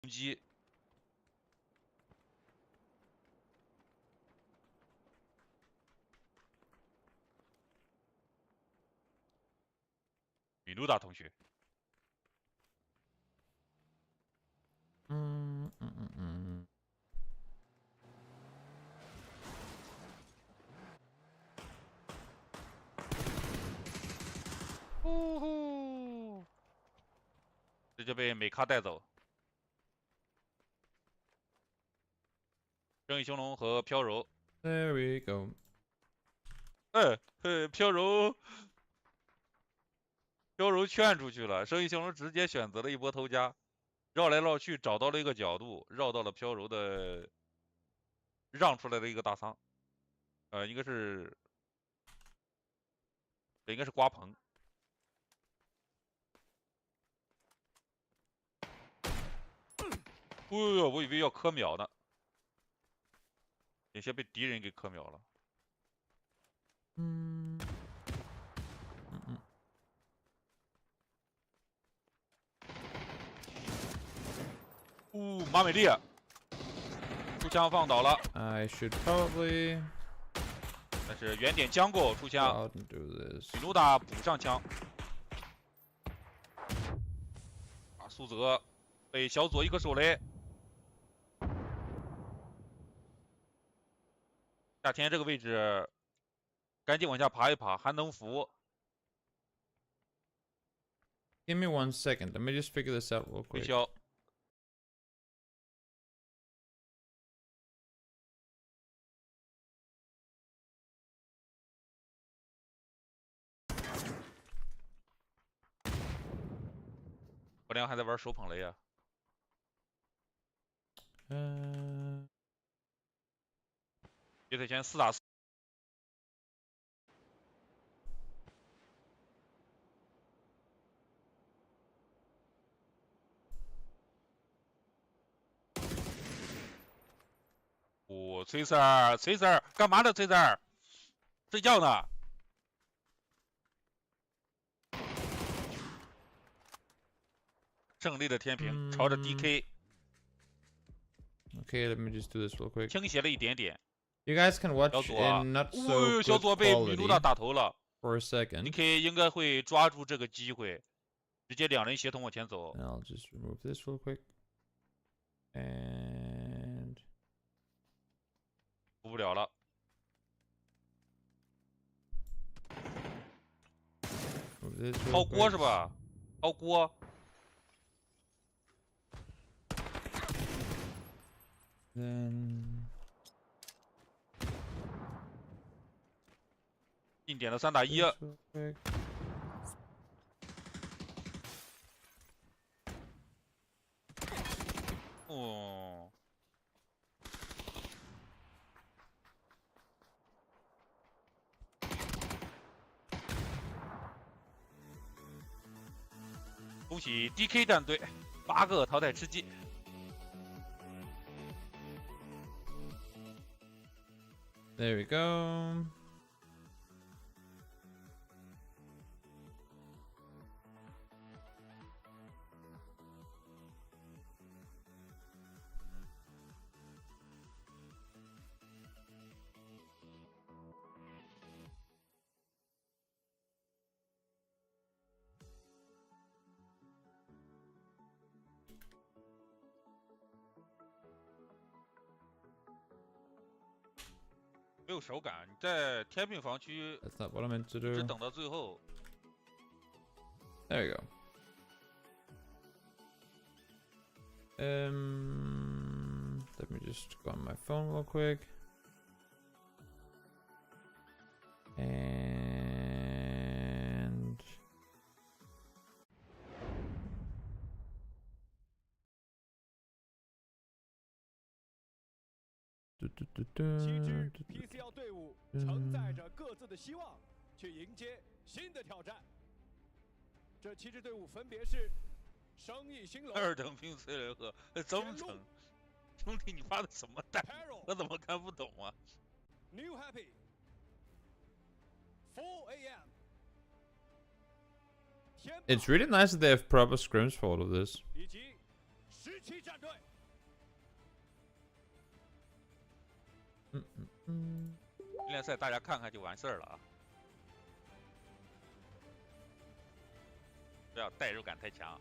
攻击。米卢达同学，呼呼，直接被美咖带走。正义雄龙和飘柔， There we go. 飘柔劝出去了，正义雄龙直接选择了一波偷家，绕来绕去找到了一个角度，绕到了飘柔的让出来的一个大仓，应该是瓜棚。哎呦，我以为要磕秒呢，险些被敌人给磕秒了。马美丽出枪放倒了， I should probably 但是原点将过出 go 枪， out and do this. 米卢达补上枪。苏泽被小左一个手雷。夏天这个位置，赶紧往下爬一爬，还能扶。 Give me 1 second. Let me just figure this out real 推 quick. 销。我俩还在玩手捧雷啊。决赛圈4打4。崔 Sir，干嘛呢？崔 Sir， 睡觉呢。胜利的天平朝着 DK Okay, let me just do this real quick. 倾斜了一点点。 You guys can watch 小左， in not so 小 good 左被米卢达 quality 打头了。 for a second. DK 应该会抓住这个机会，直接两人协同往前走。 And I'll just remove this real quick. And 扶不了了。 move this real 掏锅 quick. 是吧？掏锅。 Then 定点的3打1。 this real quick. 哦，恭喜 DK 战队8个淘汰吃鸡。 There we go.没有手感，你在天命防区 That's not what I meant to 只 do. 等到最后。 There we go. Let me just go on my phone real quick. And Du, du, du, du, 7支 du, du. PCL 队伍承载着各自的希望，去迎接新的挑战。这7支队伍分别是生意兴隆、2等兵崔雷和增城。兄弟，你发的什么蛋？我怎么看不懂啊 New Happy、4AM。 It's really nice that they have proper scrims for all of this. 以及世17战队。联赛大家看看就完事儿了啊，不要代入感太强。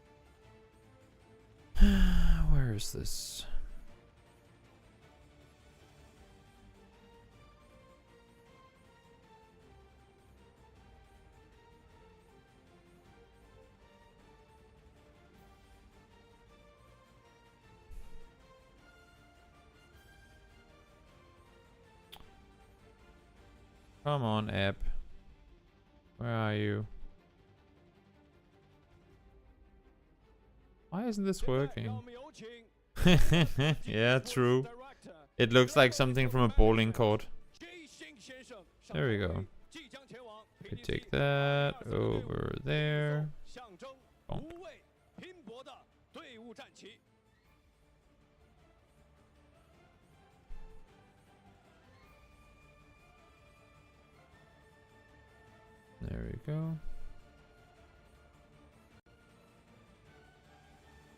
Where is this? Come on, app. Where are you? Why isn't this working? Yeah, true. It looks like something from a bowling court. There we go. We take that over there. Boom. There we go.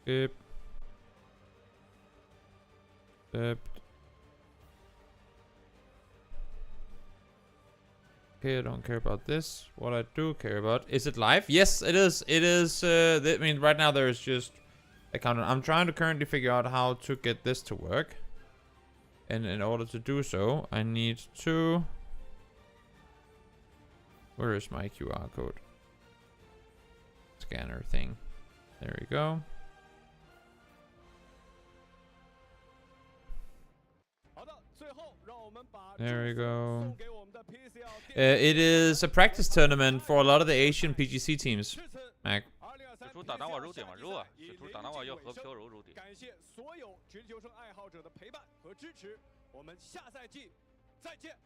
Skip. Accept. Okay, I don't care about this. What I do care about, is it live? Yes, it is. It is. I mean, right now there is just a countdown. I'm trying to currently figure out how to get this to work. And in order to do so, I need to... Where is my QR code? Scanner thing. There we go. There we go. It is a practice tournament for a lot of the Asian PGC teams. Mac. 使出打南瓦柔点嘛，柔啊，使出打南瓦要和飘柔柔点。感谢所有直球生爱好者的陪伴和支持，我们下赛季再见。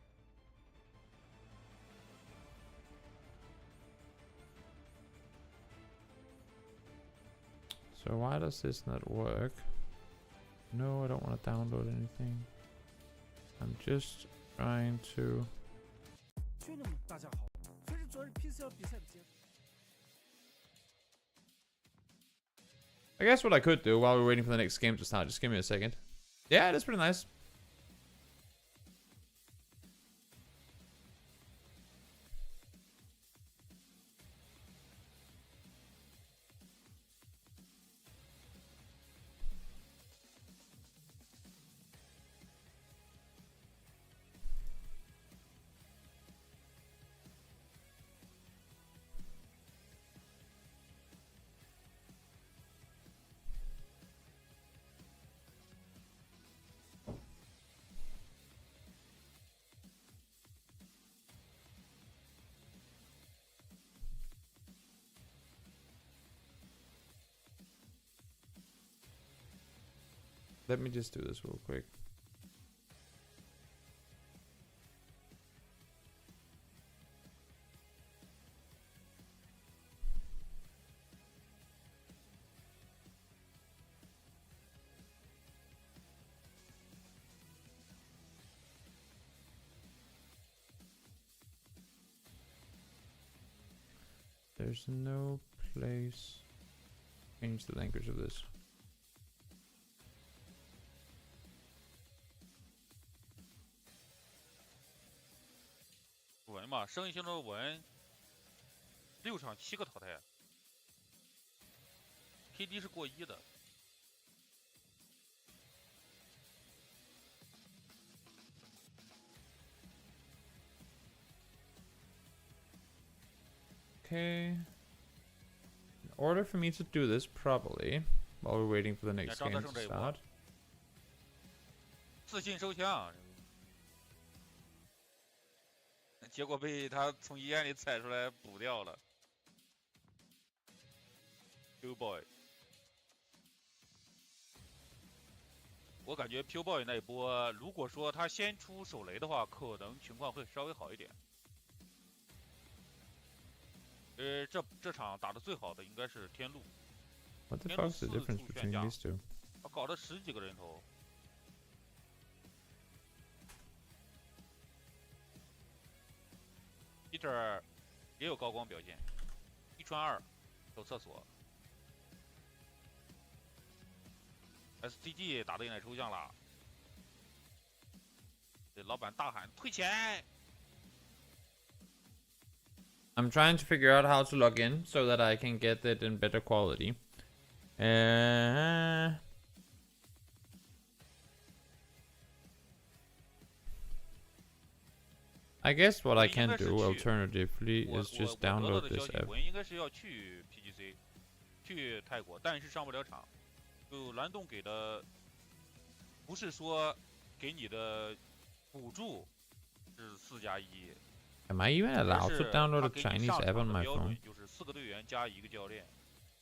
So why does this not work? No, I don't want to download anything. I'm just trying to... I guess what I could do while we're waiting for the next game to start, just give me a second. Yeah, that's pretty nice. Let me just do this real quick. There's no place. Change the language of this. 文嘛，生意性的文，6场7个淘汰 ，KD 是过1的。Okay. In order for me to do this properly, while we're waiting for the next game to start. 自信收枪，结果被他从烟里踩出来补掉了。Pure Boy， 我感觉 Pure Boy 那一波，如果说他先出手雷的话，可能情况会稍微好一点。这场打的最好的应该是天路。What the fuck is the difference between these two? 他搞了10几个人头。Peter 也有高光表现，1传2，走厕所。SCG 打得有点抽象了。这老板大喊退钱。 I'm trying to figure out how to log in so that I can get it in better quality. I guess what I can do alternatively is just download this app. 我应该是要去 PGC， 去泰国，但是上不了场。就蓝洞给的，不是说给你的补助是4+1。 Am I even allowed to download a Chinese app on my phone? 就是4个队员加1个教练，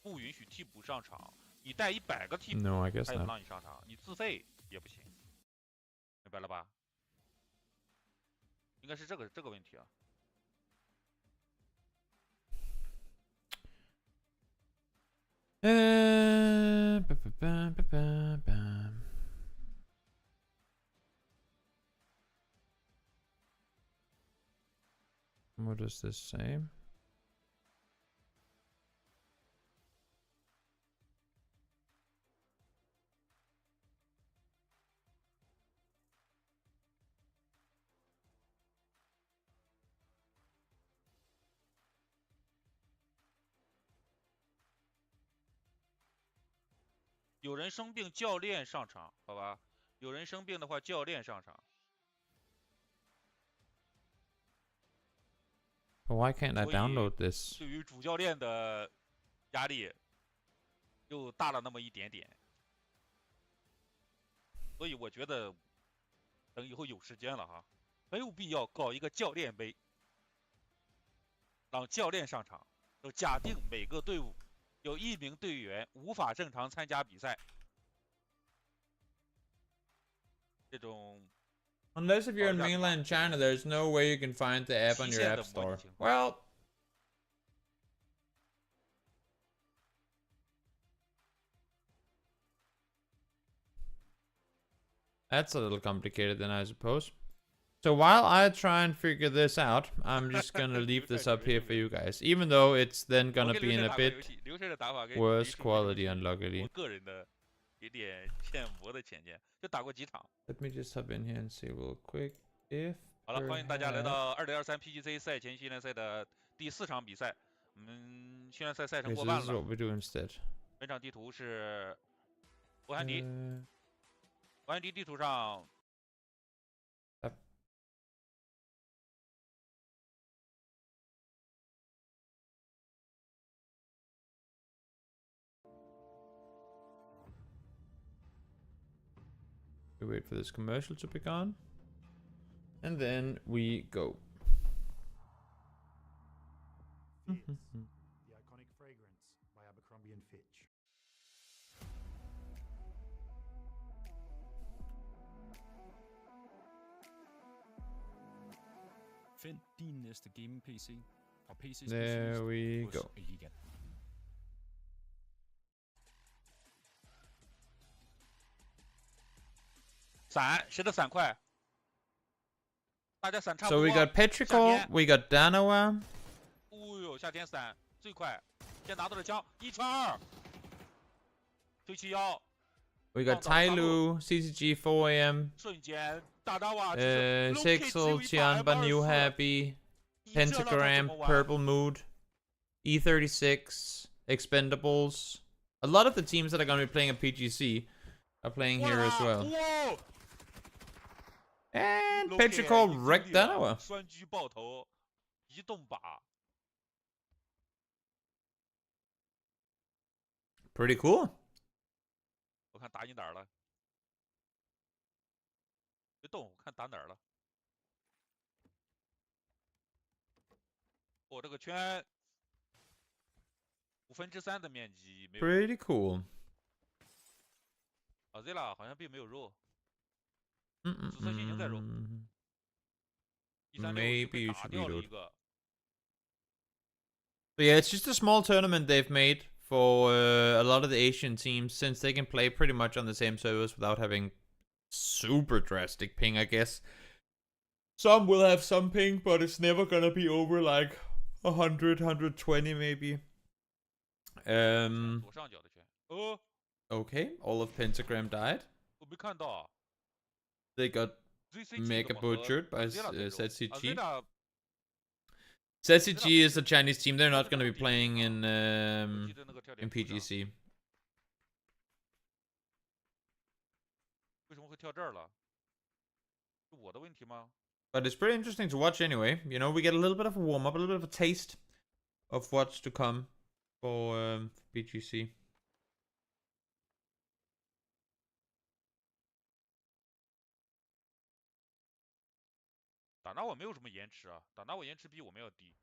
不允许替补上场。你带100个替补， No, I guess 他也不 not. 让你上场，你自费也不行，明白了吧？应该是这个问题啊。What does this say? "有人生病，教练上场，好吧？有人生病的话，教练上场。 Why can't I download this? 对于主教练的压力又大了那么一点点，所以我觉得等以后有时间了哈，没有必要搞一个教练杯，让教练上场。就假定每个队伍有1名队员无法正常参加比赛，这种。 Unless if you're in mainland China, there's no way you can find the app on your app store. Well, that's a little complicated then, I suppose. So while I try and figure this out, I'm just gonna leave this up here for you guys. Even though it's then gonna be in a bit worse quality, unluckily. 我个人的一点浅薄的浅见，就打过几场。 Let me just hop in here and see real quick if. 好了，欢迎大家来到2023 PGC 赛前训练赛的第4场比赛。我们训练赛赛程过半 This is 了。 what we do instead. 本场地图是伯寒迪。伯寒迪地图上。 We wait for this commercial to be gone. And then we go. The iconic fragrance by Abercrombie & Fitch. Find din næste gaming PC og PC There we go. Liga. 闪，谁的闪快？大家闪差不 So 多。 we got Petrichor, we got Danawa. 哦呦，夏天闪最快，先拿到了枪，1传2，推7-1。 We got Tailu, CCG 4am, 瞬间，大张瓦 Sixel, Chianba, New Happy, Pentagram, Purple Mood, E36, Expendables. A lot of the teams that are going to be playing at PGC are playing here as well. And Petrichor wrecked Danawa. 酸狙爆头，移动靶。 Pretty cool. 我看打你哪儿了？别动，我看打哪儿了？我这个圈3/5的面积没有。 Pretty cool. 啊 ，Zilla 好像并没有肉。紫色星星在肉。Maybe you should reload. 个。 But yeah, it's just a small tournament they've made for a lot of the Asian teams, since they can play pretty much on the same servers without having super drastic ping, I guess. Some will have some ping, but it's never gonna be over like 100, 120 maybe. 左上角的圈。哦。Okay, all of Pentagram died. 我没看到啊。 They got ZCG mega 怎么和 butchered by Azera 对手 ZCG. Azera ZCG is a Chinese team. They're not going to be 不是那个 playing 地 in 我记得那个跳点 in 图上 PGC. 为什么会跳这儿了？是我的问题吗？ But it's pretty interesting to watch anyway. You know, we get a little bit of a warm up, a little bit of a taste of what's to come for PGC. 打纳瓦没有什么延迟啊，打纳瓦延迟比我们要低，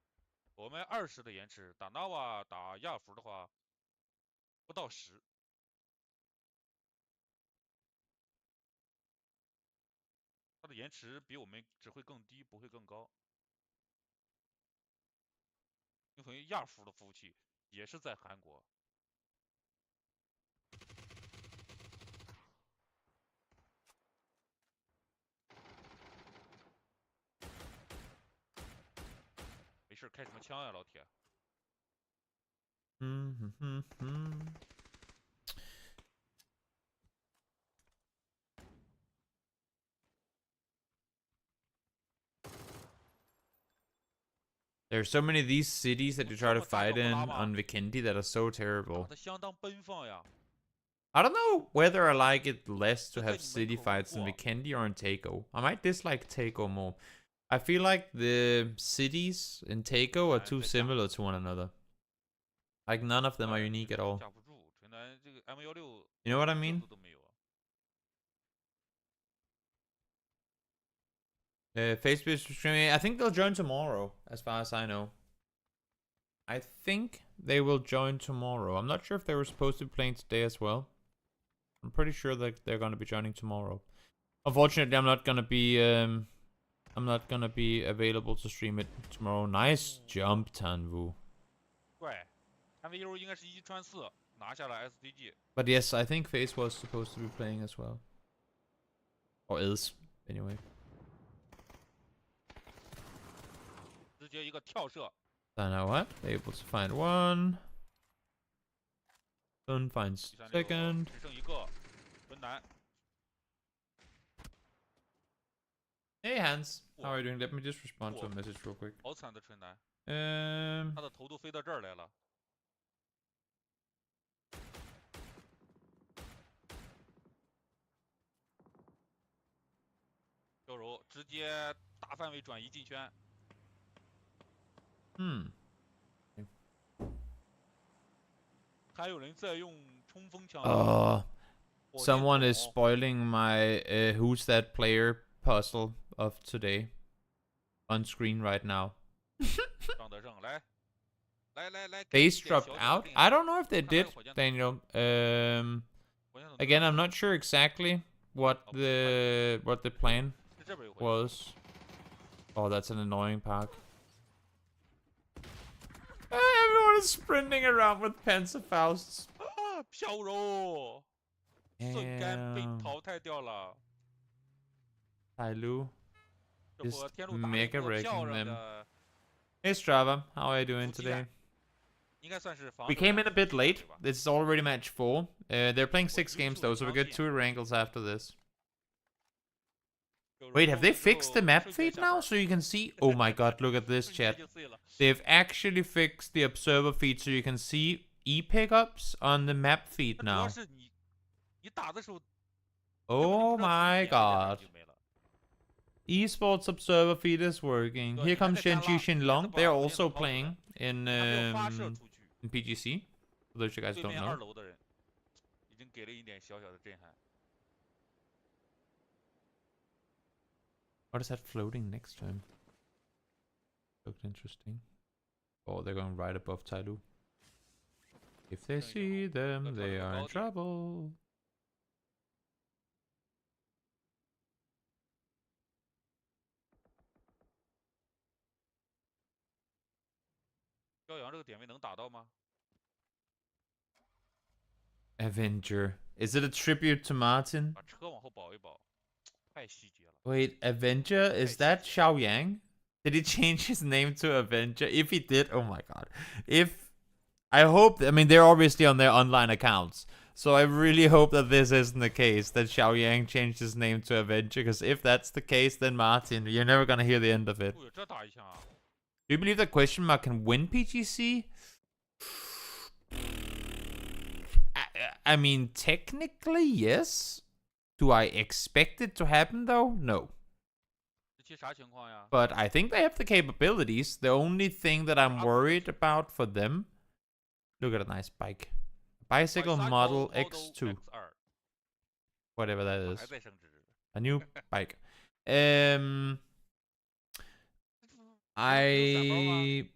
我们20的延迟，打纳瓦打亚服的话不到10，它的延迟比我们只会更低，不会更高。因为亚服的服务器也是在韩国。没事，开什么枪呀，老铁？ There's so many of these cities that you try to fight in on Vikendi that are so terrible. 它相当奔放呀。 I don't know whether I like it less to have city fights in Vikendi or in Takeo. I might dislike Takeo more. I feel like the cities in Takeo are too similar to one another. Like none of them are unique at all. 架不住，城南这个 M16 You know what I mean? 都没有啊。 Facebook streaming. I think they'll join tomorrow, as far as I know. I think they will join tomorrow. I'm not sure if they were supposed to be playing today as well. I'm pretty sure that they're going to be joining tomorrow. Unfortunately, I'm not going to be available to stream it tomorrow. Nice jump, Tanvu. 怪 ，M16 应该是1穿4拿下了 SDG。 But yes, I think FaZe was supposed to be playing as well. Or is, anyway. 直接一个跳射。 So now what? Able to find one. Sun finds second. 只剩一个，纯男。 Hey Hans, how are you doing? Let me just respond to a message real quick. 好惨的纯男， Um, 他的头都飞到这儿来了。飘柔直接大范围转移进圈。 还有人在用冲锋枪。someone is spoiling my who's that player puzzle of today on screen right now. 张德胜，来，来。 Base dropped out. I don't know if they did, Daniel. Again, I'm not sure exactly what the plan was. Oh, that's an annoying pack. Everyone is sprinting around with Panzerfausts. 啊，飘柔，瞬间被淘汰掉了。 Tailu 这 is 波天路打了一 mega 个 wrecking 漂亮 them. 的， Hey Strava, how are you doing 伏击战 today? 应该算是防 We 守 came 战 in a bit 对 late. 吧 This is already match 4. They're playing 6 games though, so we get 2 wrangles after this. Wait, have they fixed the map feed now? So you can see... Oh my god, look at this, 瞬间 chat. 就碎了。 They've actually fixed the observer feed so you can see E-pickups on the map feed 主要 now. 是你打的时候， Oh 根本就不知道 my 自己点了 god. 就没了。 Esports observer feed is working. Here comes Shenji Shinlong. They're also playing in 还没有发射出去， PGC. For those you guys 对 don't 面 know. 2楼的人已经给了一点小小的震撼。 What is that floating next to him? Looked interesting. Oh, they're going right above Tailu. If they see them, they are in trouble. 骄阳这个点位能打到吗？ Avenger. Is it a tribute to Martin? 把车往后保一保，太细节了。 Wait, Avenger? Is that Xiao Yang? Did he change his name to Avenger? If he did, oh my god. I mean, they're obviously on their online accounts. So I really hope that this isn't the case, that Xiaoyang changed his name to Avenger, because if that's the case, then Martin, you're never gonna hear the end of it. 哦呦，这打一枪啊！ Do you believe that Question Mark can win PGC? I mean, technically, yes. Do I expect it to happen, though? No. 这期啥情况呀？ But I think they have the capabilities. The only thing that I'm worried about for them... Look at a nice bike. Bicycle Model X2. X2 Whatever that 还 is. 在升值。 A new bike. I...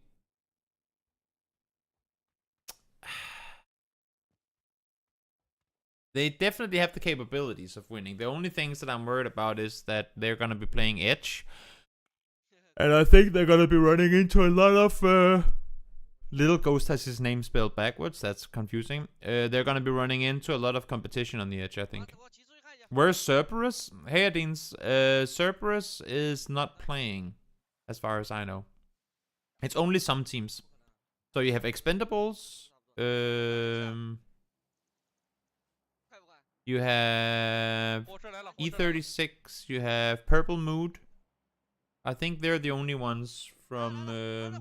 They definitely have the capabilities of winning. The only things that I'm worried about is that they're going to be playing Edge. And I think they're going to be running into a lot of... Little Ghost has his name spelled backwards. That's confusing. They're going to be running into a lot of competition on the Edge, I think. Where's Cerberus? Hey, Adins. Cerberus is not playing, as far as I know. It's only some teams. So you have Expendables. You have 火车来了，火车来了 E36. You have Purple Mood. I think they're the only ones from the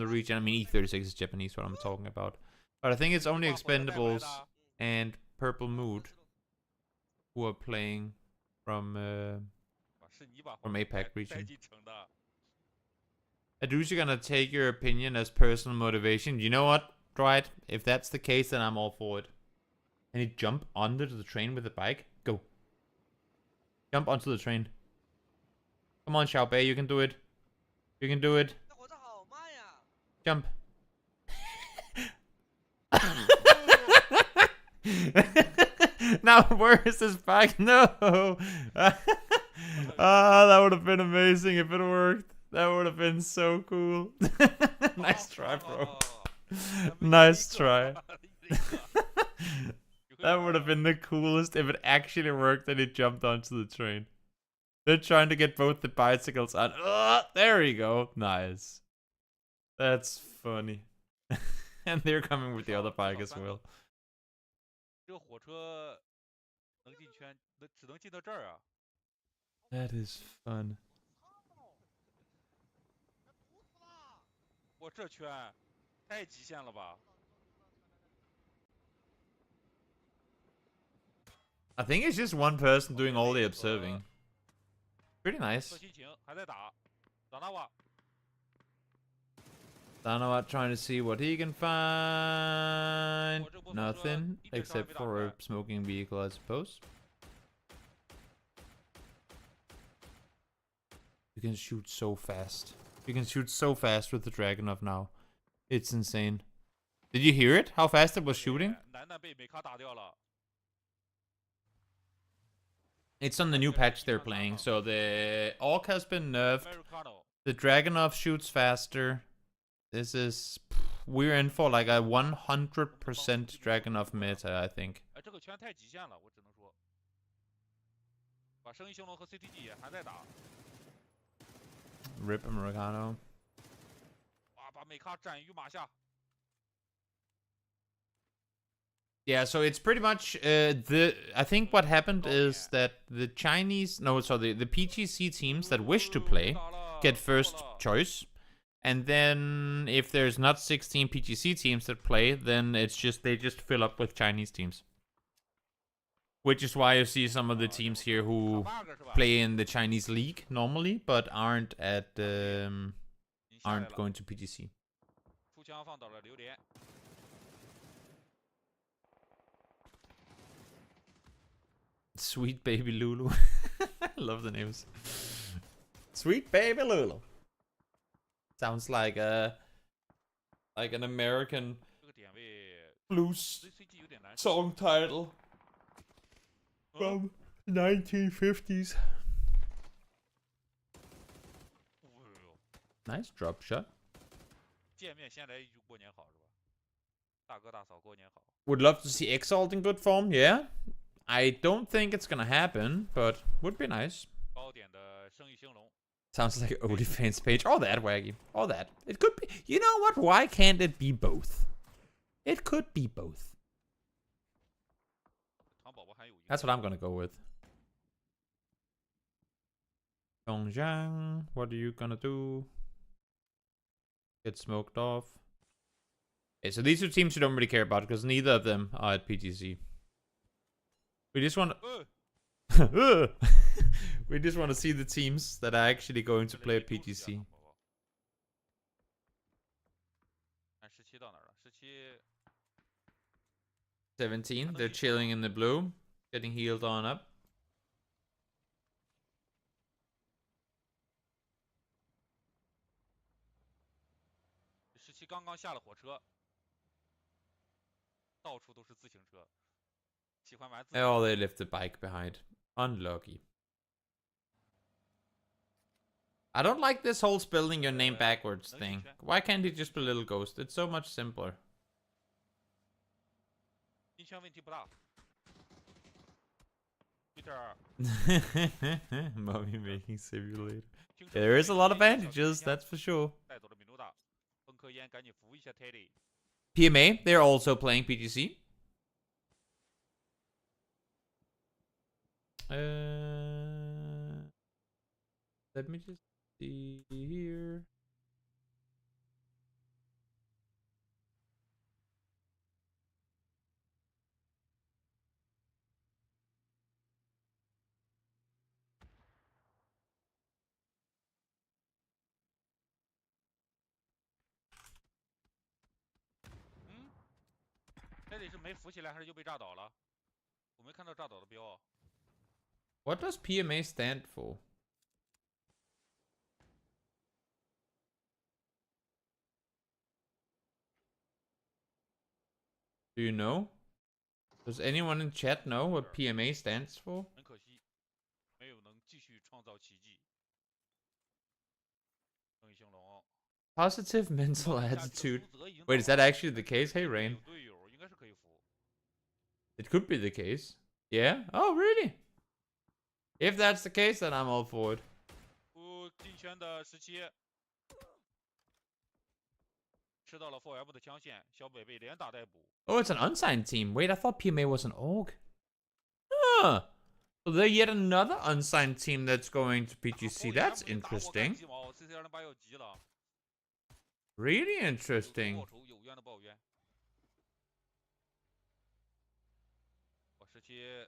region. I mean, E36 is Japanese, what I'm talking about. But I think it's only Expendables and Purple Mood who are playing from 是你把 from 火车 APAC 带 region. 进城的。 Adu's gonna take your opinion as personal motivation. You know what, Droid? If that's the case, then I'm all for it. Can you jump onto the train with the bike? Go. Jump onto the train. Come on, Xiaobei, you can do it. You can do it. Jump. Now, where is this bike? No! Ah, that would have been amazing if it worked. That would have been so cool. Nice try, bro. Nice try. That would have been the coolest if it actually worked and it jumped onto the train. They're trying to get both the bicycles on. There we go. Nice. That's funny. And they're coming with the other bike as well. 这个火车能进圈，只能进到这儿啊。 That is fun. 我这圈太极限了吧？ I think it's just one person doing all the observing. Pretty nice. 测心情还在打，打那瓦。 Danawa trying to see what he can find. Nothing, except for a smoking vehicle, I suppose. You can shoot so fast. You can shoot so fast with the Dragunov now. It's insane. Did you hear it? How fast it was shooting? 楠楠被美卡打掉了。 It's on the new patch they're playing, so the Orc has been nerfed. Americano The Dragunov shoots faster. This is... We're in for like a 100% Dragunov meta, I think. 哎，这个圈太极限了，我只能说。把生意兴隆和 CTG 也还在打。 Rip Americano. 哇，把美卡斩于马下。 Yeah, so it's pretty much I think what happened is that the the PGC teams that wish to play get first choice, and then if there's not 16 PGC teams that play, then it's just they just fill up with Chinese teams. Which is why you see some of the teams here who play in the Chinese league normally, but aren't going to PGC. 出枪放倒了榴莲。 Sweet Baby Lulu. I love the names. Sweet Baby Lulu. Sounds like an American 这个点位 blues CCG 有点难。 song title from 1950s. 哦呦， Nice drop shot. 见面先来一句过年好是吧？大哥大嫂过年好。 Would love to see Exalt in good form, yeah. I don't think it's gonna happen, but would be nice. 高点的生意兴隆。 Sounds like an OnlyFans page. All that, Waggy. All that. It could be. You know what? Why can't it be both? It could be both. That's what I'm gonna go with. Zhongjiang, what are you gonna do? Get smoked off. Okay, so these two teams you don't really care about because neither of them are at PGC. We just want to... we just want to see the teams that are actually going to play at PGC. 17, they're chilling in the blue, getting healed on up. 17刚刚下了火车，到处都是自行车，喜欢玩自行车。 Oh, they left the bike behind. Unlucky. I don't like this whole spelling your name backwards thing. Why can't it just be Little Ghost? It's so much simpler. 音圈问题不大。Peter， Mommy making simulator. There is a lot of advantages, that's for sure. 带走了米卢达，风科烟赶紧扶一下 Teddy。 PMA, they're also playing PGC. Let me just see here. Teddy 是没扶起来，还是又被炸倒了？我没看到炸倒的标。 What does PMA stand for? Do you know? Does anyone in chat know what PMA stands for? 很可惜，没有能继续创造奇迹。正义兴隆。 Positive mental attitude. Wait, is that actually the case? Hey, Rain. 有队友应该是可以扶。 It could be the case. Yeah? Oh, really? If that's the case, then I'm all for it. 进圈的17，吃到了 4M 的枪线，小北被连打带补。 Oh, it's an unsigned team. Wait, I thought PMA was an org. Huh. So they're yet another unsigned team that's going to PGC. That's interesting. Really interesting. 有冤的报冤。我17，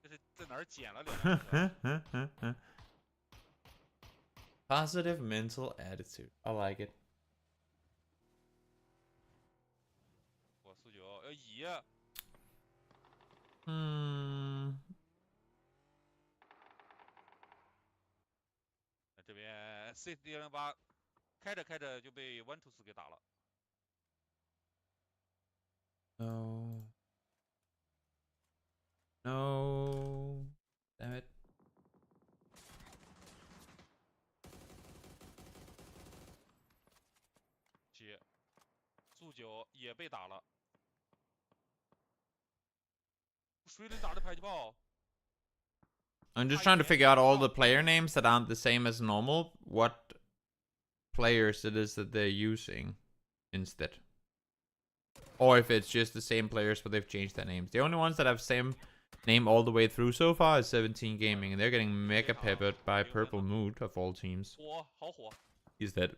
这是在哪儿捡了2辆？ Positive mental attitude. I like it. 我49要移。 这边 C108开着开着就被124给打了。 No. No. Damn it. 7，速9也被打了。谁能打的迫击炮？ I'm just trying to figure out all the player names that aren't the same as normal. What players it is that they're using instead. Or if it's just the same players but they've changed their names. The only ones that have same name all the way through so far is 17 Gaming. And they're getting mega peppered by Purple Mood of all teams. 火，好火！ He's dead.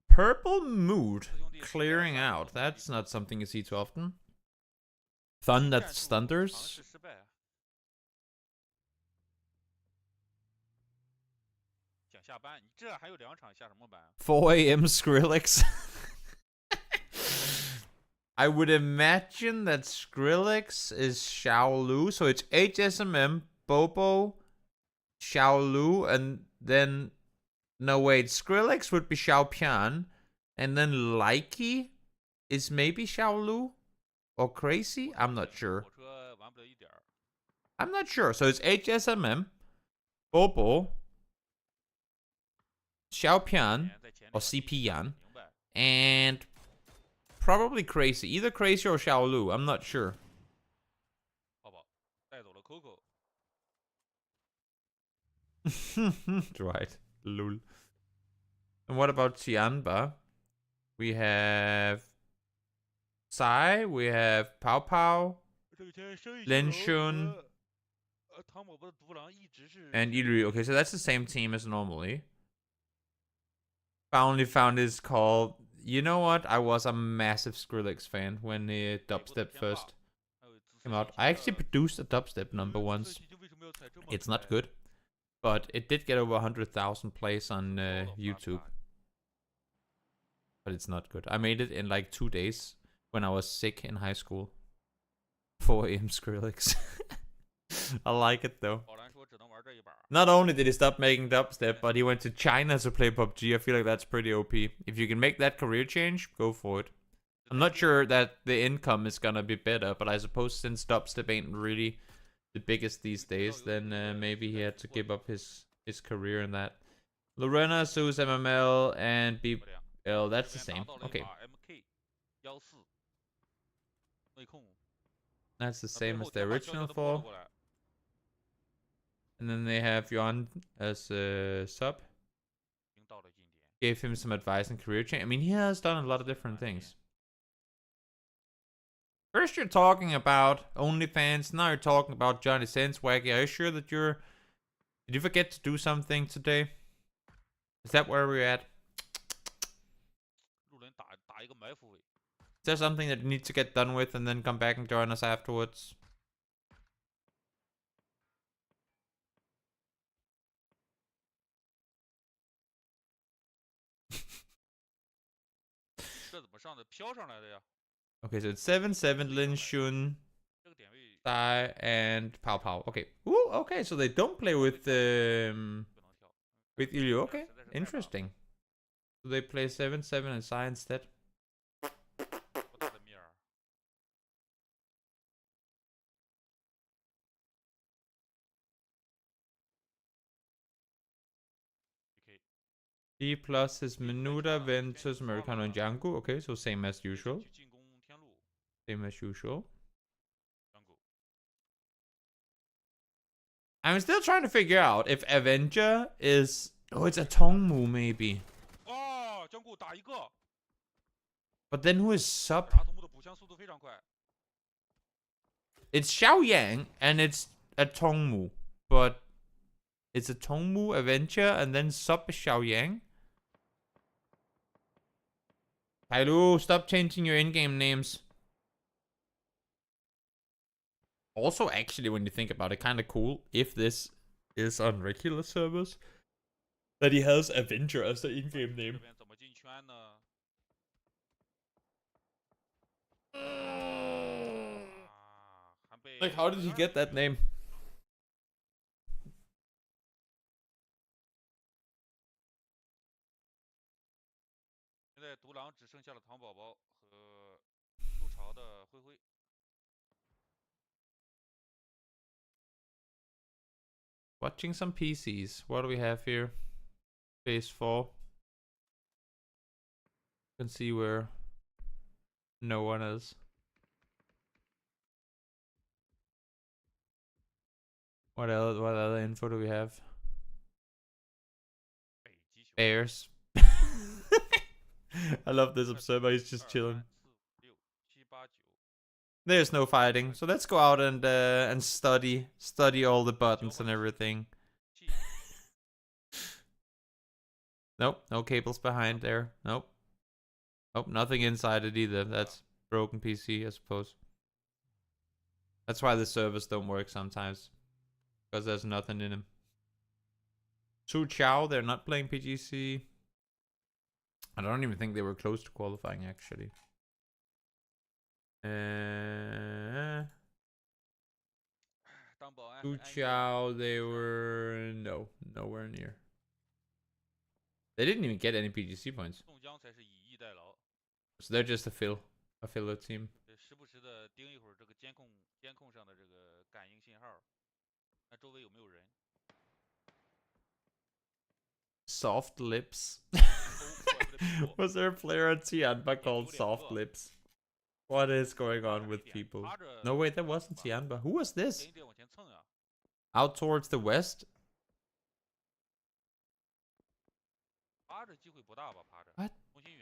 Purple Mood clearing out. That's not something you see too often. Fun that's thunders. 想下班，你这还有2场，下什么班？ 4 a.m. Skrillex. I would imagine that Skrillex is Xiaolu. So it's HSMM, Bobo, Xiaolu, and then... No, wait. Skrillex would be Xiaopian. And then Likey is maybe Xiaolu? Or Crazy? I'm not sure. I'm not sure. So it's HSMM, Bobo, Xiaopian, or CPyan, and probably Crazy. Either Crazy or Xiaolu. I'm not sure. Right. Lul. And what about Tianba? We have Sai, we have Pao Pao, 这个前生意 Lin 兴隆 Shun, 和汤姆伯的独狼一直是 and Ilyu. Okay, so that's the same team as normally. Finally found his call. You know what? I was a massive Skrillex fan when the dubstep first came out. I actually produced a dubstep number once. It's not good, but it did get over 100,000 plays on YouTube. But it's not good. I made it in like 2 days when I was sick in high school. 4 AM Skrillex. I like it though. Not only did he stop making dubstep, but he went to China to play PUBG. I feel like that's pretty OP. If you can make that career change, go for it. I'm not sure that the income is gonna be better, but I suppose since dubstep ain't really the biggest these days, then maybe he had to give up his career in that. Lorena, Zeus, MML, and BL, that's the same. Okay. That's the same as the original 4. And then they have Yuan as a sub. Gave him some advice and career change. I mean, he has done a lot of different things. First you're talking about OnlyFans, now you're talking about Johnny Sins. Waggy, are you sure that you're... Did you forget to do something today? Is that where we're at? Is there something that you need to get done with and then come back and join us afterwards? Okay, so it's 7-7, Lin Shun, Sai, and Pao Pao. Okay. Ooh, okay, so they don't play with Ilyu. Okay, interesting. So they play 7-7 and Sai instead. D plus is Menuda, Ventus, Americano, and Django. Okay, so same as usual. Same as usual. I'm still trying to figure out if Avenger is... Oh, it's a Tongmu maybe. But then who is sub? It's Xiaoyang and it's a Tongmu. But it's a Tongmu, Avenger, and then sub is Xiaoyang. Kailu, stop changing your in-game names. Also, actually, when you think about it, kind of cool if this is on regular servers that he has Avenger as the in-game name. Like, how did he get that name? Watching some PCs. What do we have here? Phase 4. You can see where no one is. What other info do we have? Bears. I love this observer, he's just chilling. There's no fighting, so let's go out and study all the buttons and everything. Nope, no cables behind there. Nope. Nope, nothing inside it either. That's broken PC, I suppose. That's why the servers don't work sometimes. Because there's nothing in them. Su Chao, they're not playing PGC. I don't even think they were close to qualifying, actually. Su Chao, they were... No, nowhere near. They didn't even get any PGC points. So they're just a filler team. Soft Lips. Was there a player on Tianba called Soft Lips? What is going on with people? No, wait, that wasn't Tianba. Who was this? Out towards the west? What?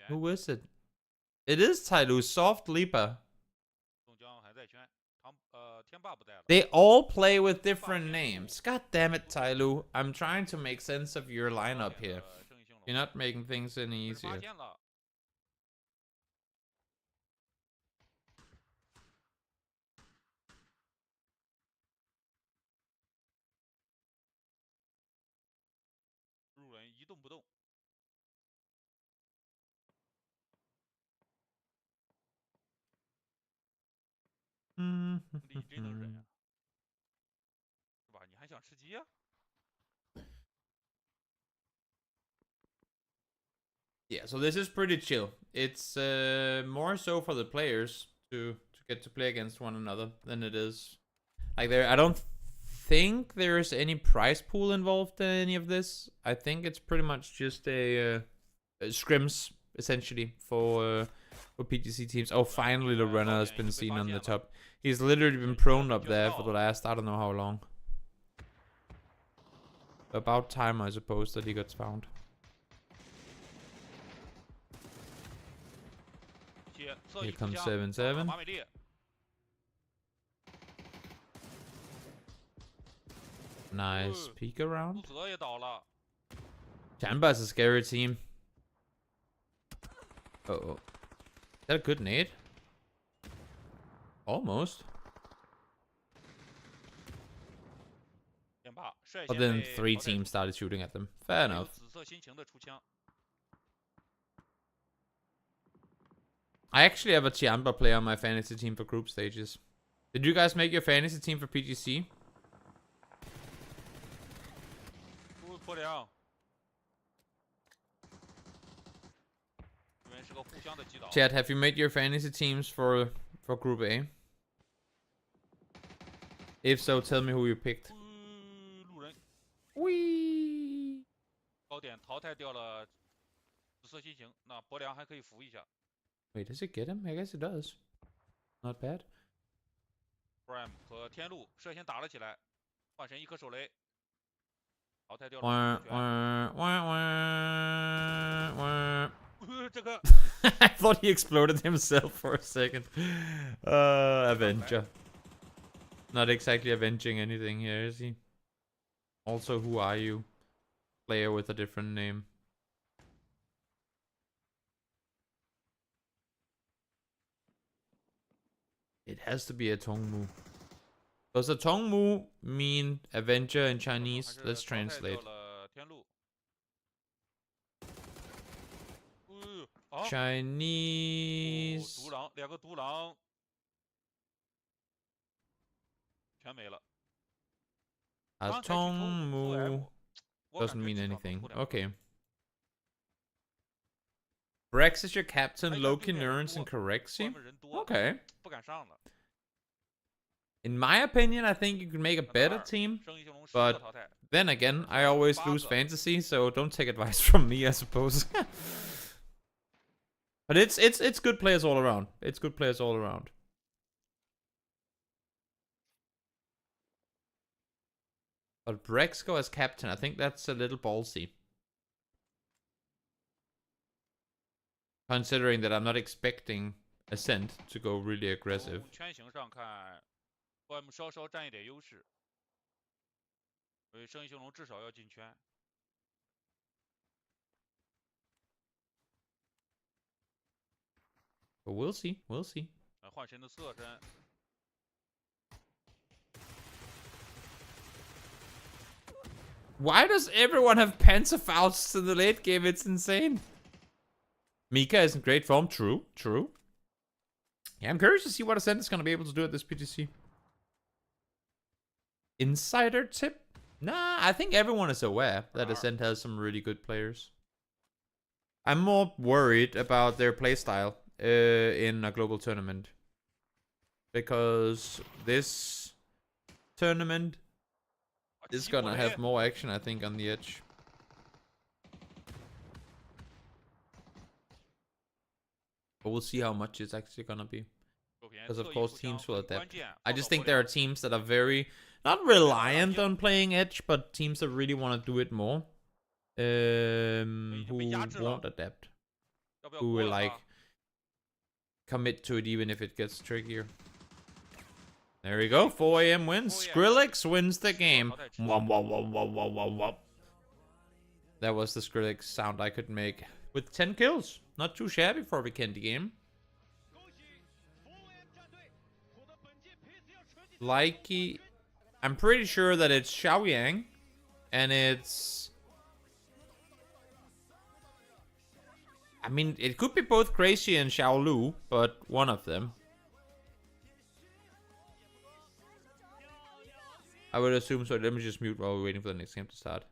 Who is it? It is Tailu, Soft Lipa. They all play with different names. God damn it, Tyloo. I'm trying to make sense of your lineup here. You're not making things any easier. Yeah, so this is pretty chill. It's more so for the players to get to play against one another than it is. Like I don't think there's any prize pool involved in any of this. I think it's pretty much just a scrims essentially for PGC teams. Oh, finally the runner has been seen on the top. He's literally been prone up there for the last I don't know how long. About time, I suppose, that he gets found. Here comes 7-7. Nice peek around. Champa is a scary team. Uh-oh. Is that a good nade? Almost. But then 3 teams started shooting at them. Fair enough. I actually have a Champa player on my fantasy team for group stages. Did you guys make your fantasy team for PGC? Chad, have you made your fantasy teams for Group A? If so, tell me who you picked. Whee! Wait, does it get him? I guess it does. Not bad. I thought he exploded himself for a second. Avenger. Not exactly avenging anything here, is he? Also, who are you? Player with a different name. It has to be a Tongmu. Does a Tongmu mean Avenger in Chinese? Let's translate. Chinese. A Tongmu doesn't mean anything. Okay. Rex is your captain, Loki, Nurns, and Corexi? Okay. In my opinion, I think you can make a better team. But then again, I always lose fantasy, so don't take advice from me, I suppose. But it's good players all around. It's good players all around. But Brexco as captain, I think that's a little ballsy. Considering that I'm not expecting Ascent to go really aggressive. But we'll see, we'll see. Why does everyone have Panzerfausts in the late game? It's insane. Mika is in great form. True, true. Yeah, I'm curious to see what Ascent is going to be able to do at this PGC. Insider tip? Nah, I think everyone is aware that Ascent has some really good players. I'm more worried about their playstyle in a global tournament. Because this tournament is going to have more action, I think, on the edge. But we'll see how much it's actually going to be. Because, of course, teams will adapt. I just think there are teams that are very, not reliant on playing edge, but teams that really want to do it more. Who won't adapt. Who will, like, commit to it even if it gets trickier. There we go. 4 a.m. wins. 4 a.m. Skrillex wins the game. 淘汰制 Womp, womp, womp, womp, womp, womp, womp. That was the Skrillex sound I could make with 10 kills. Not too shabby for a Vikendi game. Likey. I'm pretty sure that it's Xiaoyang. And it's... I mean, it could be both Crazy and Xiaolu, but one of them. I would assume so. Let me just mute while we're waiting for the next game to start.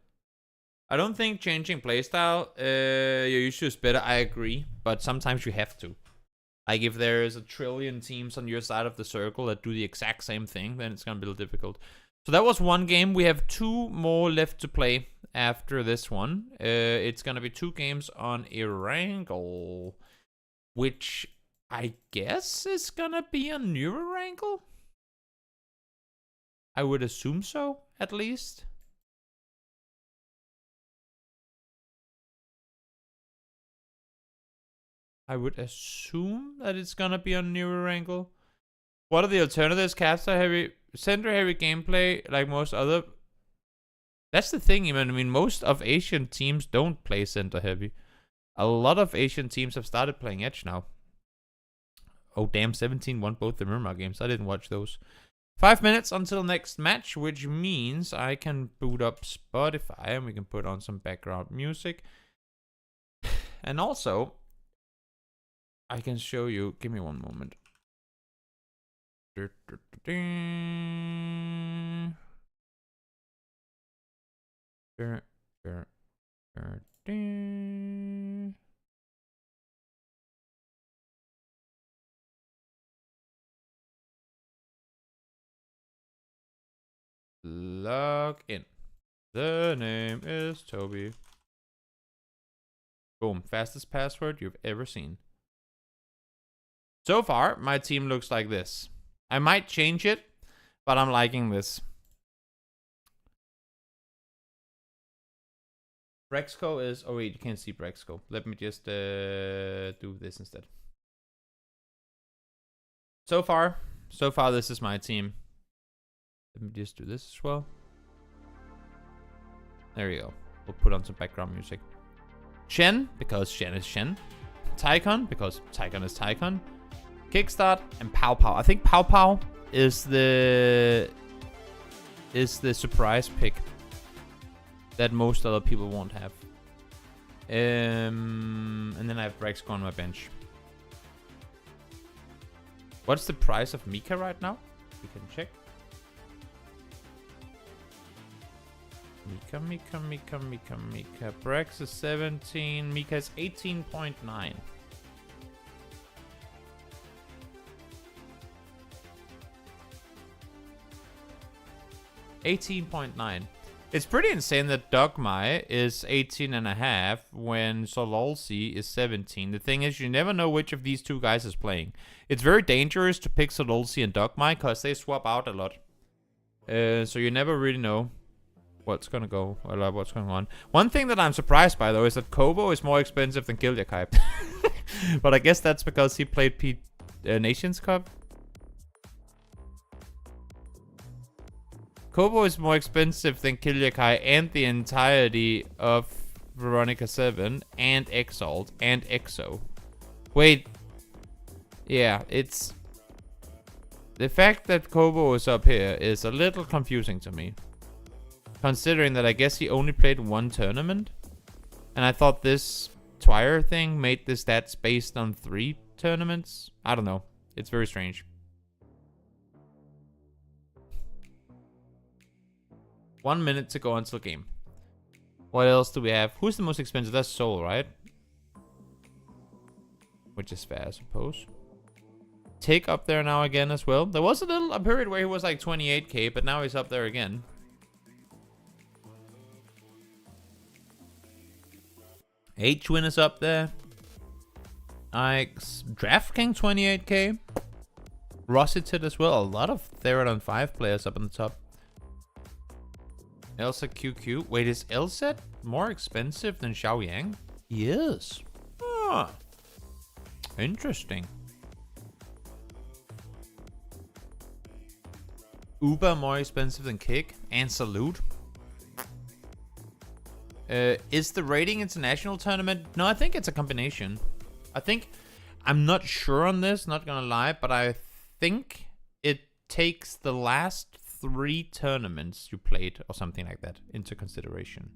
I don't think changing playstyle, your issue is better. I agree, but sometimes you have to. Like if there is a trillion teams on your side of the circle that do the exact same thing, then it's gonna be a little difficult. So that was one game. We have 2 more left to play after this one. It's gonna be 2 games on Erangel, which I guess is gonna be a new Erangel. I would assume so, at least. I would assume that it's gonna be a newer angle. What are the alternatives? Caster heavy, center heavy gameplay, like most other. That's the thing, even. I mean, most of Asian teams don't play center heavy. A lot of Asian teams have started playing Edge now. Oh damn, 17 won both the Myanmar games. I didn't watch those. 5 minutes until next match, which means I can boot up Spotify and we can put on some background music. And also, I can show you. Give me one moment. Log in. The name is Toby. Boom. Fastest password you've ever seen. So far, my team looks like this. I might change it, but I'm liking this. Brexco is... Oh wait, you can't see Brexco. Let me just do this instead. So far, this is my team. Let me just do this as well. There you go. We'll put on some background music. Shen, because Shen is Shen. Tycon, because Tycon is Tycon. Kickstart and Pow Pow. I think Pow Pow is the surprise pick that most other people won't have. And then I have Brexco on my bench. What's the price of Mika right now? We can check. Mika. Brex is 17. Mika is 18.9. 18.9. It's pretty insane that Dogmai is 18.5 when Sololsi is 17. The thing is, you never know which of these two guys is playing. It's very dangerous to pick Sololsi and Dogmai because they swap out a lot. So you never really know what's going on. One thing that I'm surprised by, though, is that Kobo is more expensive than Kiljakai. But I guess that's because he played Nations Cup. Kobo is more expensive than Kiljakai and the entirety of Veronica 7 and Exalt and Exo. Wait. Yeah, it's... The fact that Kobo is up here is a little confusing to me. Considering that I guess he only played one tournament. And I thought this Twire thing made the stats based on 3 tournaments. I don't know. It's very strange. 1 minute to go until game. What else do we have? Who's the most expensive? That's Soul, right? Which is fair, I suppose. Take up there now again as well. There was a period where he was like 28k, but now he's up there again. H-Win is up there. DraftKings 28k. Rossited as well. A lot of Therodon 5 players up on the top. Elsa QQ. Wait, is Elsa more expensive than Xiaoyang? Yes. Ah. Interesting. Uber more expensive than Kick and Salute. Is the rating international tournament? No, I think it's a combination. I'm not sure on this, not gonna lie, but I think it takes the last 3 tournaments you played or something like that into consideration.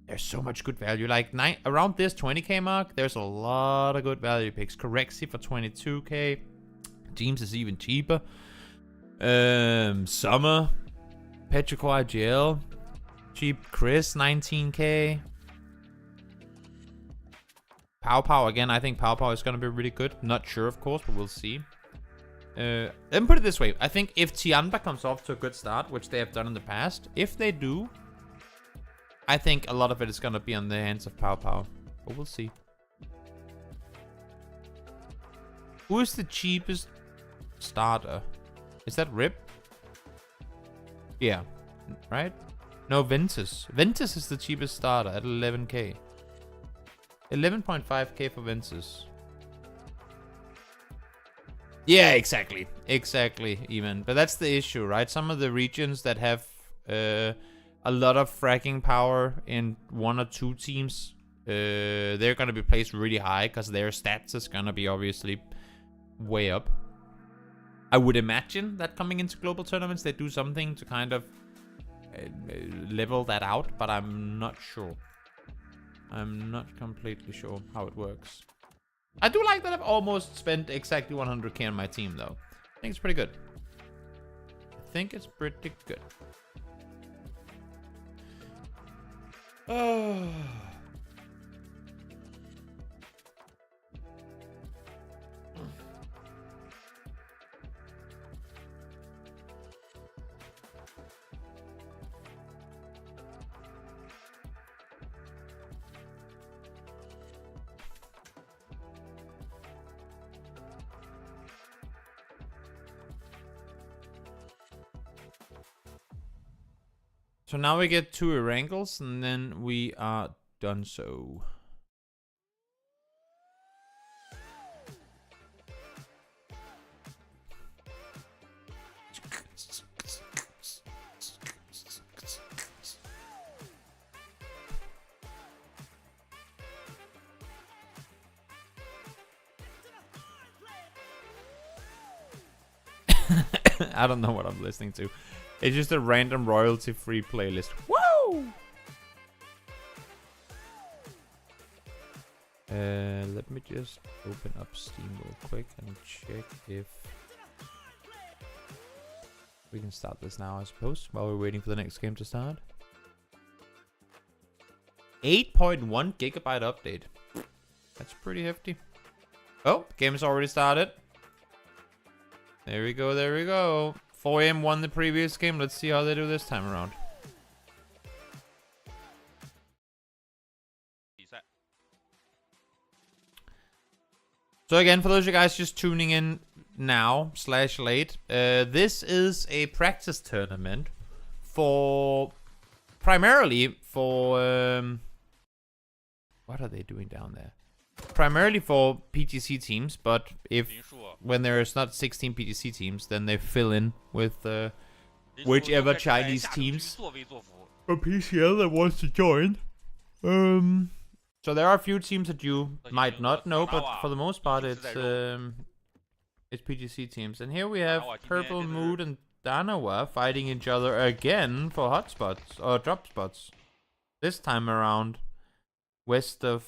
There's so much good value. Like around this 20k mark, there's a lot of good value picks. Corexi for 22k. Teams is even cheaper. Summer. Petrico IGL. Cheap Chris, 19k. Pow again. I think Pow is going to be really good. Not sure, of course, but we'll see. Let me put it this way. I think if Tianba comes off to a good start, which they have done in the past, if they do, I think a lot of it is going to be on the hands of Pow. But we'll see. Who is the cheapest starter? Is that Rip? Yeah. Right? No, Ventus. Ventus is the cheapest starter at 11k. 11.5k for Ventus. Yeah, exactly. Exactly, even. But that's the issue, right? Some of the regions that have a lot of fracking power in 1 or 2 teams, they're going to be placed really high because their stats is going to be obviously way up. I would imagine that coming into global tournaments, they do something to kind of level that out, but I'm not sure. I'm not completely sure how it works. I do like that I've almost spent exactly 100k on my team, though. I think it's pretty good. I think it's pretty good. Oh. So now we get 2 Erangles, and then we are done so. I don't know what I'm listening to. It's just a random royalty-free playlist. Woo! Let me just open up Steam real quick and check if we can start this now, I suppose, while we're waiting for the next game to start. 8.1 gigabyte update. That's pretty hefty. Oh, game has already started. There we go, there we go. 4M won the previous game. Let's see how they do this time around. So again, for those of you guys just tuning in now / late, this is a practice tournament for primarily for what are they doing down there? Primarily for PGC teams, but when there's not 16 PGC teams, then they fill in with whichever Chinese teams or PCL that wants to join. So there are a few teams that you might not know, but for the most part, it's PGC teams. And here we have Purple Mood and Danawa fighting each other again for hotspots or drop spots. This time around, west of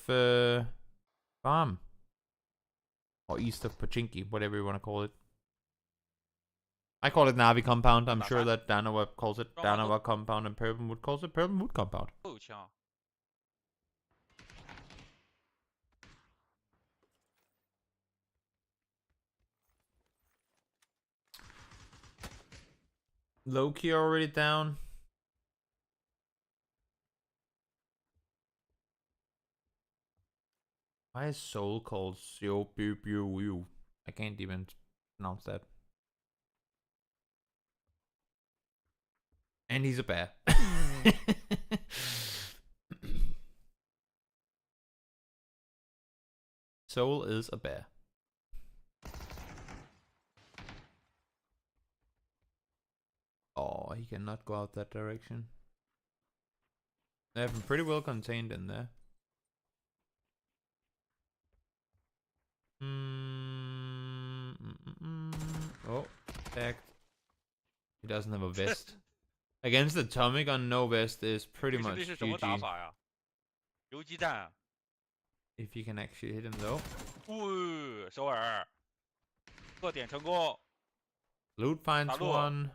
Farm or east of Pachinki, whatever you want to call it. I call it Navi Compound. I'm sure that Danawa calls it Danawa Compound and Purple Mood calls it Purple Mood Compound. Loki already down. Why is Soul called Seo Bu Bu Wu? I can't even pronounce that. And he's a bear. Soul is a bear. he cannot go out that direction. They have him pretty well contained in there. Oh, tagged. He doesn't have a vest. Against the Tommy gun, no vest is pretty much 这是什么打 GG. 法呀？游击战啊。 If you can actually hit him though. 首尔，破点成功。 Loot finds 打落。 one.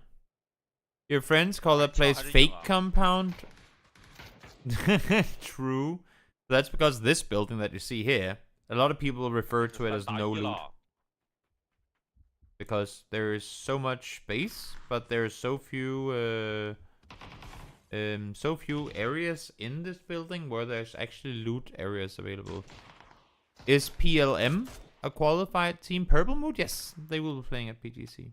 Your friends call that 枪 place 还是硬 fake 啊。 compound. True. That's because this building that you see here, a lot of people refer 这 to it 是 as 3打 no 1 loot 了。 because there is so much space, but there's so few areas in this building where there's actually loot areas available. Is PLM a qualified team? Purple Mood? Yes, they will be playing at PGC.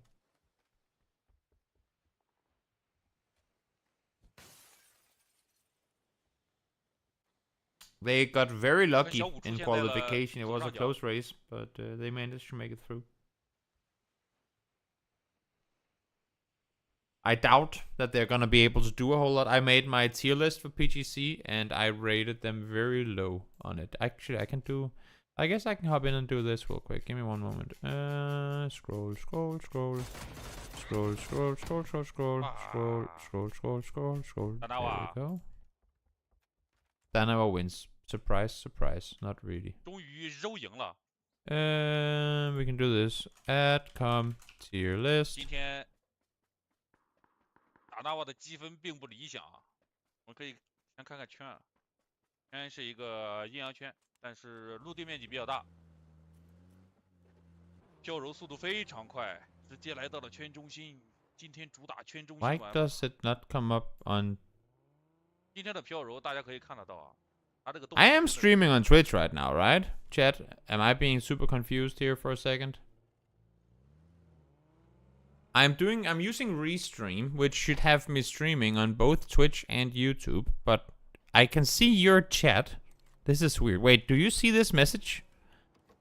They got very lucky in qualification. It was a close race, but they managed to make it through. I doubt that they're gonna be able to do a whole lot. I made my tier list for PGC and I rated them very low on it. Actually, I can do... I guess I can hop in and do this real quick. Give me one moment. Scroll. There we go. Danawa wins. Surprise, surprise. Not really. 终于揉赢了。 We can do this. Add com tier list. 今天达纳瓦的积分并不理想啊。我们可以先看看圈啊。圈是一个阴阳圈，但是陆地面积比较大。飘柔速度非常快，直接来到了圈中心。今天主打圈中心 Why 玩法。 does it not come up on... 今天的飘柔大家可以看得到啊。 I am streaming on Twitch right now, right? Chat, am I being super confused here for a second? I'm using Restream, which should have me streaming on both Twitch and YouTube, but I can see your chat. This is weird. Wait, do you see this message?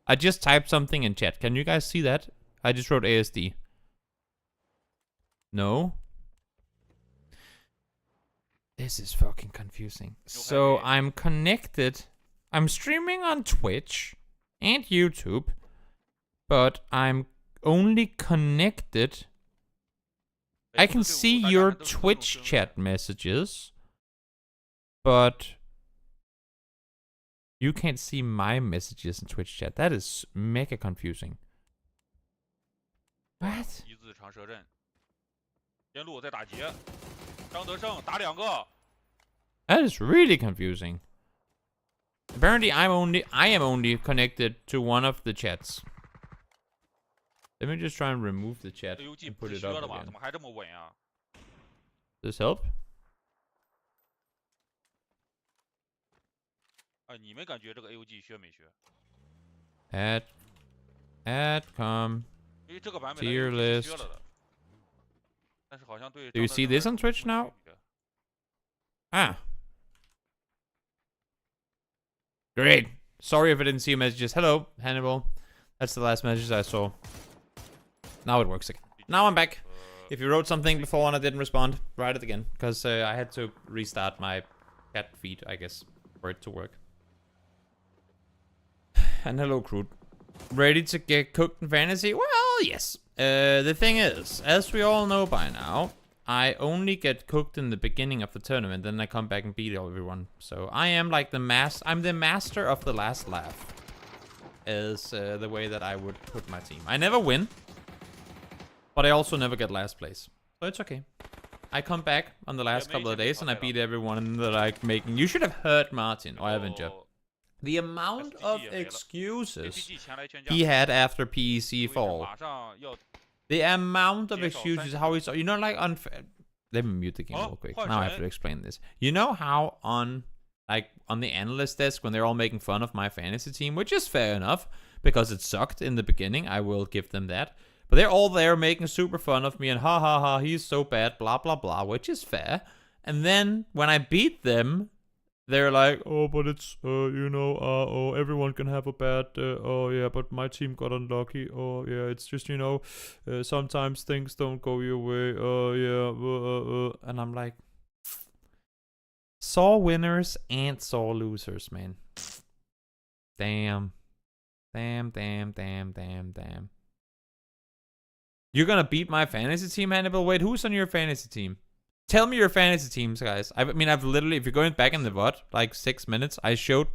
I just typed something in chat. Can you guys see that? I just wrote ASD. No? This is fucking confusing. So I'm connected. I'm streaming on Twitch and YouTube, but I'm only connected. I can see your Twitch chat messages, but you can't see my messages in Twitch chat. That is mega confusing. What? 一字长蛇阵，边路在打劫，张德胜打2个。 That is really confusing. Apparently, I am only connected to one of the chats. Let me just try and remove the chat and put it up again. 怎么还这么稳啊？ Does this help? 你们感觉这个 AUG 削没削？ Add com 因为这个版本的 tier AUG 是削 list. 了的。但是好像对。 Do you see this on Twitch now? Ah. Great. Sorry if I didn't see your messages. Hello, Hannibal. That's the last message I saw. Now it works again. Now I'm back. If you wrote something before and I didn't respond, write it again. Because I had to restart my chat feed, I guess, for it to work. And hello, Crude. Ready to get cooked in fantasy? Well, yes. The thing is, as we all know by now, I only get cooked in the beginning of the tournament, then I come back and beat everyone. So I am like I'm the master of the last laugh. Is the way that I would put my team. I never win, but I also never get last place. So it's okay. I come back on the last couple of days and I beat everyone that I'm making. You should have heard Martin, or haven't you? The amount of excuses he had after PEC fall. The amount of excuses, how he's, you know, like unfair. Let me mute the game real quick. Now I have to explain this. You know how on the analyst desk when they're all making fun of my fantasy team, which is fair enough because it sucked in the beginning. I will give them that. But they're all there making super fun of me and ha ha ha, he's so bad, blah blah blah, which is fair. And then when I beat them, they're like, oh, but it's oh, everyone can have a bad, oh yeah, but my team got unlucky. Oh yeah, it's just sometimes things don't go your way. Oh yeah, and I'm like, saw winners and saw losers, man. Damn. You're gonna beat my fantasy team, Hannibal? Wait, who's on your fantasy team? Tell me your fantasy teams, guys. I mean, I've literally, if you're going back in the VOD, like 6 minutes, I showed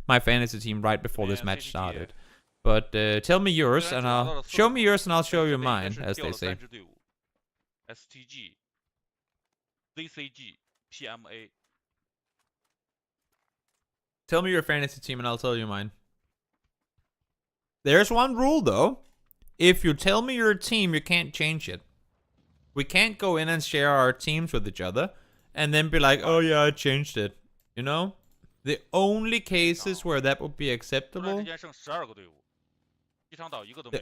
my fantasy team right before this match started. But tell me yours, and I'll show me yours, and I'll show you mine, as they say. STG, ZCG, PMA. Tell me your fantasy team, and I'll tell you mine. There's one rule, though. If you tell me your team, you can't change it. We can't go in and share our teams with each other and then be like, oh yeah, I changed it. You know? The only cases where that would be acceptable... The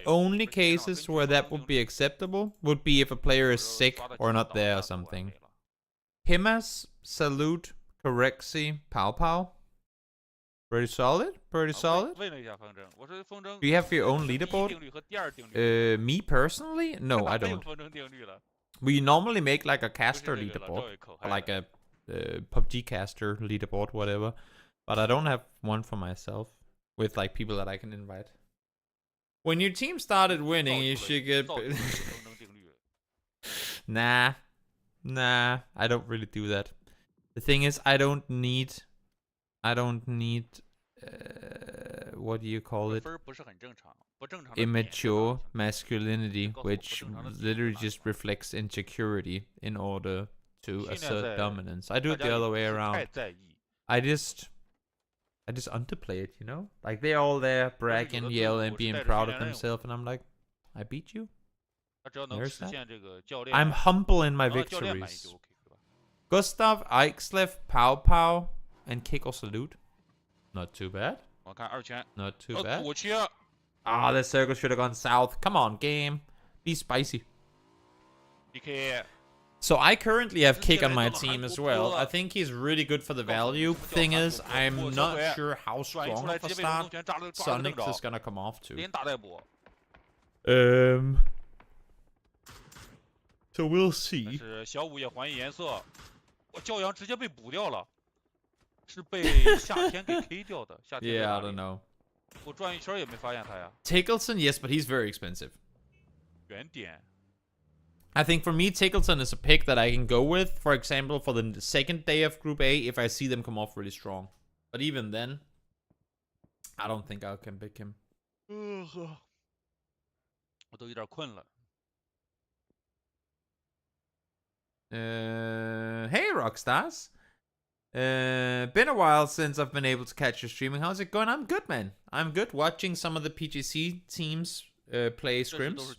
only cases where that would be acceptable would be if a player is sick or not there or something. Himas, Salute, Corexi, Pow Pow. Pretty solid, pretty solid. Do you have your own leaderboard? Me personally? No, I don't. We normally make like a caster leaderboard, or like a PUBG caster leaderboard, whatever. But I don't have one for myself with like people that I can invite. When your team started winning, you should get... Nah, I don't really do that. The thing is, I don't need, what do you call it? Immature masculinity, which literally just reflects insecurity in order to assert dominance. I do it the other way around. I just underplay it, you know? Like, they're all there bragging, yelling, being proud of themselves, and I'm like, I beat you? There's that. I'm humble in my victories. Gustav, Eichslev, Pow Pow, and Kick or Salute. Not too bad. Not too bad. Ah, the circle should have gone south. Come on, game. Be spicy. So I currently have Kick on my team as well. I think he's really good for the value. Thing is, I'm not sure how strong of a start Sonic is gonna come off to. So we'll see. Yeah, I don't know. Tickleton, yes, but he's very expensive. I think for me, Tickleton is a pick that I can go with. For example, for the second day of Group A, if I see them come off really strong. But even then, I don't think I can pick him. Hey, Rockstars. Been a while since I've been able to catch your streaming. How's it going? I'm good, man. I'm good. Watching some of the PGC teams play scrims.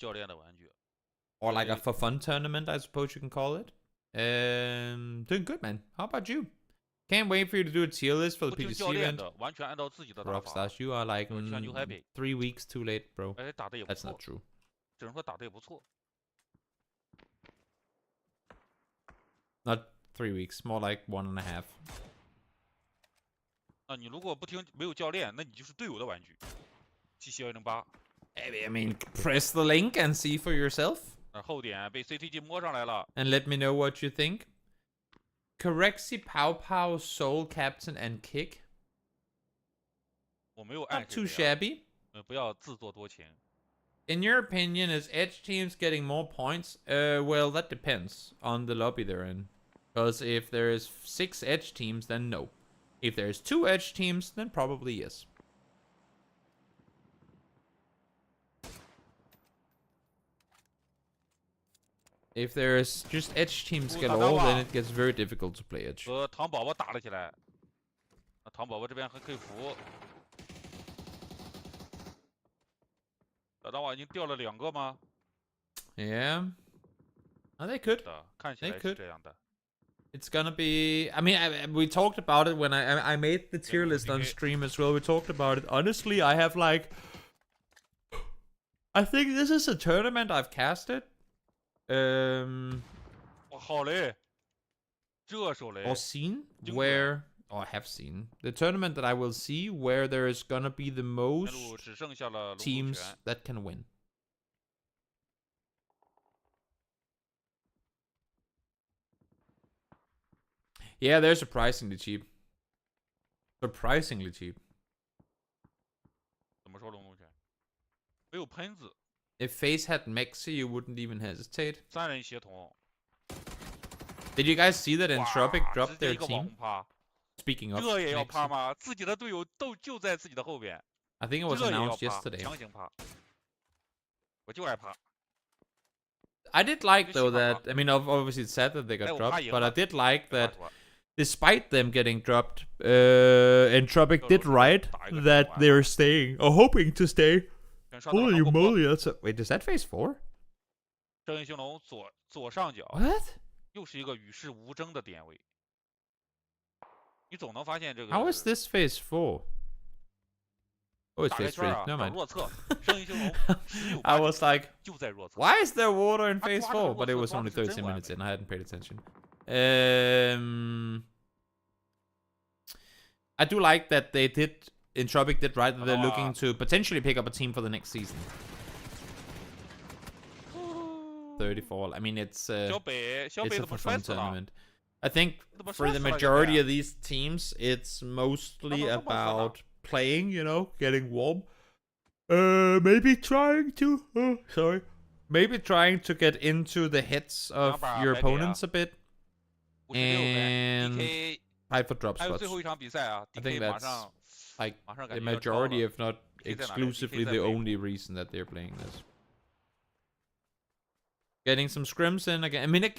Or like a for fun tournament, I suppose you can call it. Doing good, man. How about you? Can't wait for you to do a tier list for the PGC event. Rockstars, you are like 3 weeks too late, bro. That's not true. Not 3 weeks, more like 1.5. I mean, press the link and see for yourself. And let me know what you think. Corexi, Pow Pow, Soul Captain, and Kick. Not too shabby. In your opinion, is Edge teams getting more points? Well, that depends on the lobby they're in. Because if there's 6 Edge teams, then no. If there's 2 Edge teams, then probably yes. If there's just Edge teams galore, then it gets very difficult to play Edge. Yeah. Oh, they could. They could. It's gonna be... I mean, we talked about it when I made the tier list on stream as well. We talked about it. Honestly, I have like... I think this is a tournament I've casted. Or seen where or have seen, the tournament that I will see where there is gonna be the 边 most 路只剩下了龙族 teams 拳， that can win. Yeah, they're surprisingly cheap. Surprisingly cheap. 怎么说龙族拳？没有喷子， If FaZe had Mexi, you wouldn't even hesitate. 3人协同， Did you guys see that 哇 Entropic 直 dropped 接 their 一个网 team? 红趴， Speaking of 这也要趴 Mexi, 吗？自己的队友都就在自己的后边， I think it was 这也要 announced 趴， yesterday. 强行趴，我就爱趴。 I did like though Just see that, I mean, obviously it's sad that they got Hey, dropped, why but I you- did like 没 that 趴出来 despite them getting dropped, Entropic did right that they're staying, or hoping to stay. 全刷到了 Holy 韩国 moly, that's a, wait, is that phase 4? 正义兴隆左上角 What? 又是一个与世无争的点位，你总能发现这个 How is this phase 4? Oh, it's 打开 phase 圈 3, 啊， never 找 mind. 弱侧，正义兴隆十有 I 八九 was like, 就在弱侧。 why is there water in phase 4? I But it was thought only it was 13 one minutes in, way. I hadn't paid attention. I do like that they did, Entropic did right, that they're looking to potentially pick up a team for the next season. 34, I mean, it's 小北 it's 怎 a 么摔 fun 死了？ tournament. I think 怎么 for 摔 the 死了 majority 小 of these teams, it's mostly Come on, come on, about playing, you know, getting warm. Maybe trying to, maybe trying to get into the heads of your opponents a bit 56分 and ，DK fight for drop 还有 spots. 最后一场比赛啊 I think ，DK 马 that's 上 like 马上 the 感觉要招 majority, 了 if not DK 在哪里 exclusively, DK 在 the 北 only reason that they're playing this. Getting some scrims in again. I mean, 来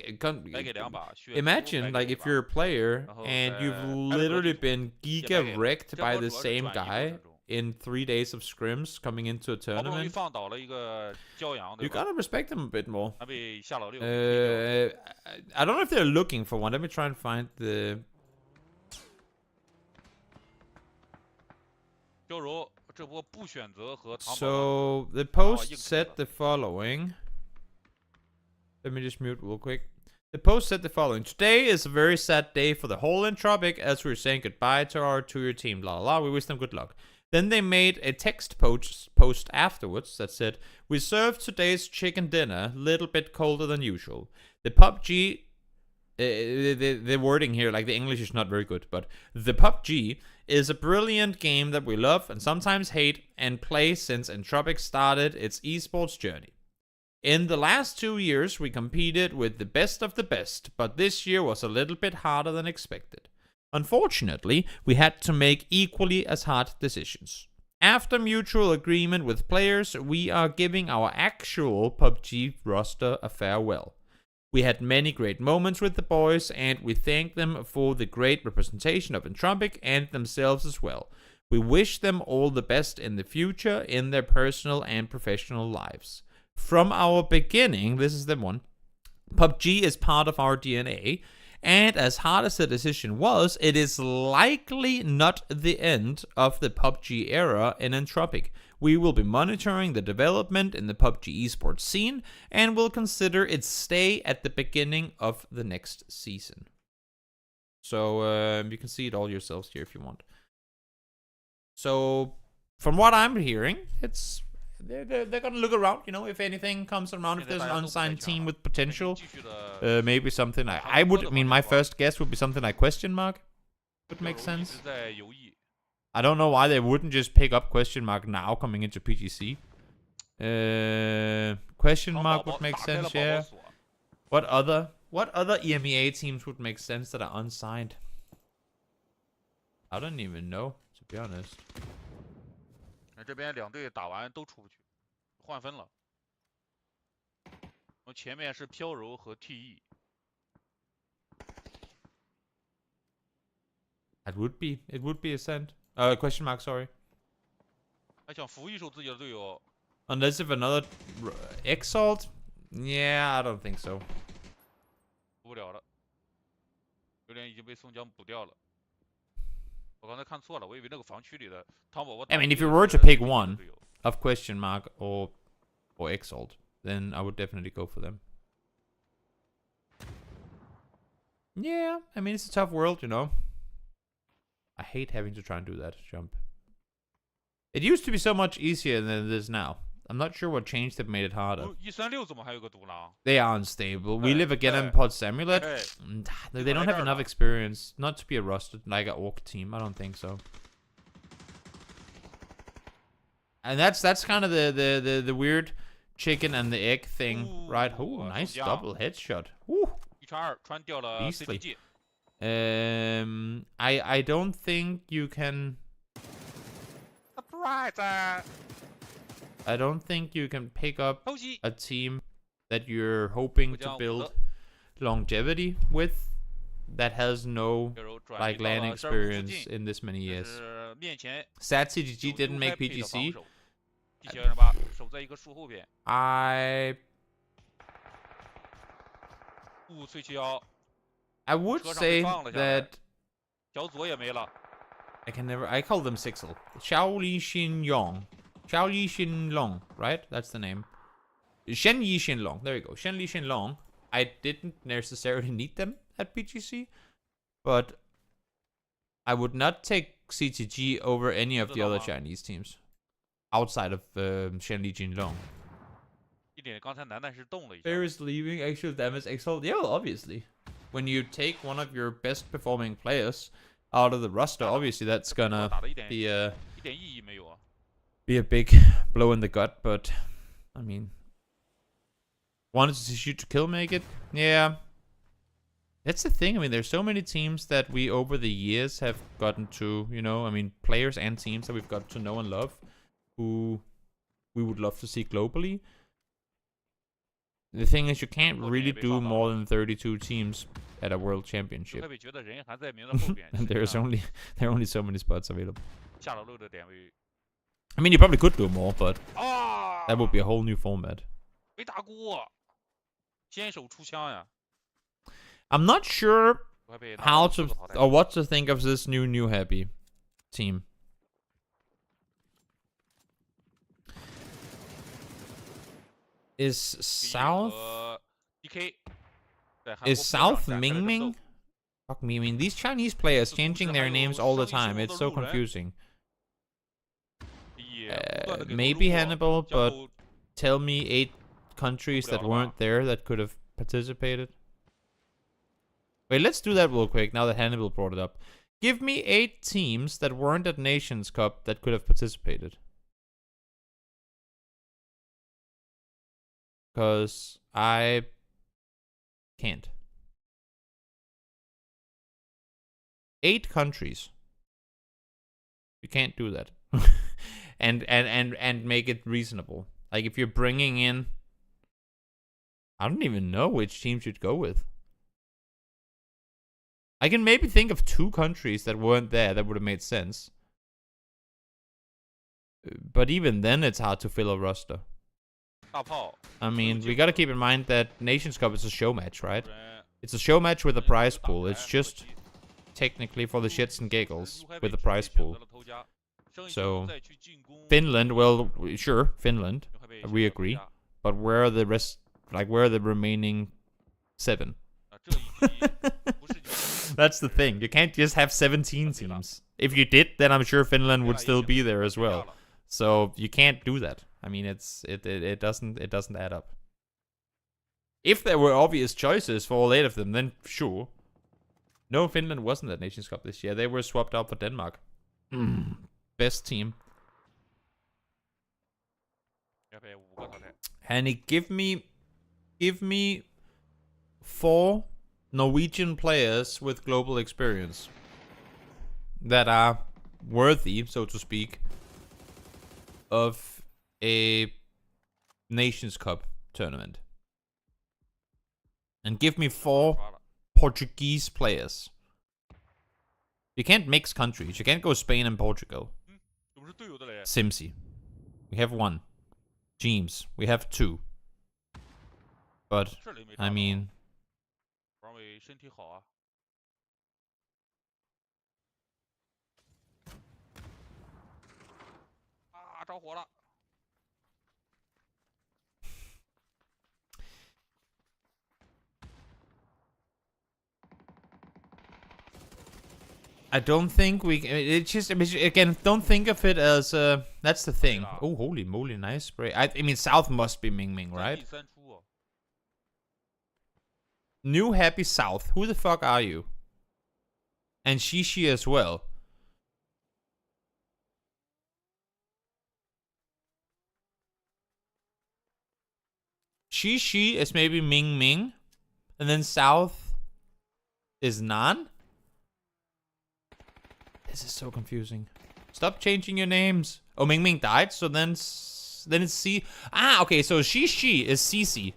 给两把，血 imagine like if you're a player and you've literally been giga wrecked by the same guy in 3 days of scrims coming into a 好不容易 tournament. 放倒了一个骄阳， You 对吧？ gotta respect them a bit more. 他被下老六， I don't know if they're looking for one. Let me try and find the. 娇柔这波不选择和唐宝 So the post said the following. Let me just mute real quick. The post said the following. Today is a very sad day for the whole Entropic as we're saying goodbye to our two-year team. La la la. We wish them good luck. Then they made a text post afterwards that said, "We served today's chicken dinner, little bit colder than usual. The PUBG, the wording here, like the English is not very good, but the PUBG is a brilliant game that we love and sometimes hate and play since Entropic started its esports journey. In the last 2 years, we competed with the best of the best, but this year was a little bit harder than expected. Unfortunately, we had to make equally as hard decisions. After mutual agreement with players, we are giving our actual PUBG roster a farewell. We had many great moments with the boys, and we thank them for the great representation of Entropic and themselves as well. We wish them all the best in the future in their personal and professional lives. From our beginning," this is the one, "PUBG is part of our DNA, and as hard as the decision was, it is likely not the end of the PUBG era in Entropic. We will be monitoring the development in the PUBG esports scene, and will consider its stay at the beginning of the next season." So, you can see it all yourselves here if you want. So, from what I'm hearing, it's... They're gonna look around, you know, if anything comes around, if there's an unsigned team with potential, maybe something I would, I mean, my first guess would be something like question mark would make sense. I don't know why they wouldn't just pick up question mark now coming into PGC. Question mark would make sense, yeah. What other EMEA teams would make sense that are unsigned? I don't even know, to be honest. 这边两队打完都出不去，换分了。前面是飘柔和 TE。It would be a send. Question mark, sorry. 还想扶一手自己的队友。 Unless if another Exalt? Yeah, I don't think so. 扶不了了，有点已经被宋江补掉了。我刚才看错了，我以为那个防区里的汤宝宝。I mean, if you were to pick one of question mark or Exalt, then I would definitely go for them. Yeah, I mean, it's a tough world, you know. I hate having to try and do that jump. It used to be so much easier than it is now. I'm not sure what changed that made it harder. 136怎么还有个独狼？ They are unstable. We live again in Hey. Pod Samulet. Hey. They don't have enough experience not to be a rusted like an orc team. I don't think so. And that's kind of the weird chicken and the egg thing, Ooh, right? Oh, nice yeah. double headshot. Woo. 1传2传掉了 Beastly. CPG。 I don't think you can. Surprise！ I don't think you can pick up 偷袭， a team that you're hoping to 我将 build longevity with that has no 这时候转 like 移到 land 了12 experience 附近 in this many 这 years. 是面前 Sad CGG 有 didn't make 开配的防 PGC. 守，T78守在一个树后边， I 翠711 would 车上 say 被放了下来， that 小左也没了， I call them Sixel. Xiao Li Xin Yong. Xiao Li Xin Long, right? That's the name. Shen Yi Xin Long. There you go. Shen Li Xin Long. I didn't necessarily need them at PGC, but I would not take CTG over any of the other Chinese teams outside of Shen Li Xin Long. 一点刚才楠楠是动了一下， There is leaving actual damage exalt. Yeah, well, obviously. When you take one of your best performing players out of the roster, obviously that's 打 gonna 的一点 be 一点意义没有啊。 be a big blow in the gut, but I mean, wanted to shoot to kill make it. Yeah, that's the thing. I mean, there's so many teams that we over the years have gotten to, you know, I mean, players and teams that we've got to know and love, who we would love to see globally. The thing is, you can't really do more than 32 teams at a world 就 championship. 会被觉得人还在名字后边， And 实际 there 上 are only so many spots available. 下了路的点位 I mean, you probably could do more, but 啊， that would be a whole new format. 没打过，先手出枪呀， I'm not sure 我还被拿 how 了 to 4个淘汰 or what to think of this new happy team. Is South 和 DK 在韩国 is 部上 South 展开了争斗 Mingming? Fuck me. I mean, these Chinese players changing their names all the time. It's so confusing. 也不断地给 Maybe 路过 Hannibal, 将 but 后 tell me 8 countries that weren't there that could have participated. Wait, let's do that real quick now that Hannibal brought it up. Give me 8 teams that weren't at Nations Cup that could have participated. Because I can't. 8 countries. You can't do that. and make it reasonable. Like if you're bringing in, I don't even know which team you'd go with. I can maybe think of 2 countries that weren't there that would have made sense. But even then, it's hard to fill a roster. 大炮 I mean, we gotta keep in mind that Nations Cup is a show match, right? 人 It's a show match with a 人 prize 打 pool. 不 It's 来 just 可惜 technically for the shits and 人 giggles 陆海 with a 北直接 prize 选 pool. 择了投家生意 So, 球再去进攻 Finland, well, sure, Finland. 陆海北 We 选择投 agree. 家 But where are the rest? Like, where are the remaining 7? 啊这一局不是你们 That's the thing. You can't just have 17 teams. If you did, then I'm sure Finland would still be there as 被压 well. 了 So you can't do that. I mean, it doesn't add up. If there were obvious choices for all 8 of them, then sure. No, Finland wasn't at Nations Cup this year. They were swapped out for Denmark. Best team. 要被5个淘汰 Hanny, give me 4 Norwegian players with global experience that are worthy, so to speak, of a Nations Cup tournament. And give me 4 刷了 Portuguese players. You can't mix countries. You can't go Spain and Portugal. 这不是队友的嘞 Simsi. We have 1. James. We have 2. But, 这雷没打 I 到 mean, 王伟身体好啊啊着火了 I I don't think we. It's just again, don't think of it as. That's the thing. Oh, holy moly, nice spray. I mean, South must be Ming Ming, right? 3出哦 New Happy South. Who the fuck are you? And Shishi as well. Shishi is maybe Ming Ming, and then South is Nan. This is so confusing. Stop changing your names. Oh, Ming Ming died, so then it's C. Ah, okay, so Shishi is Cici.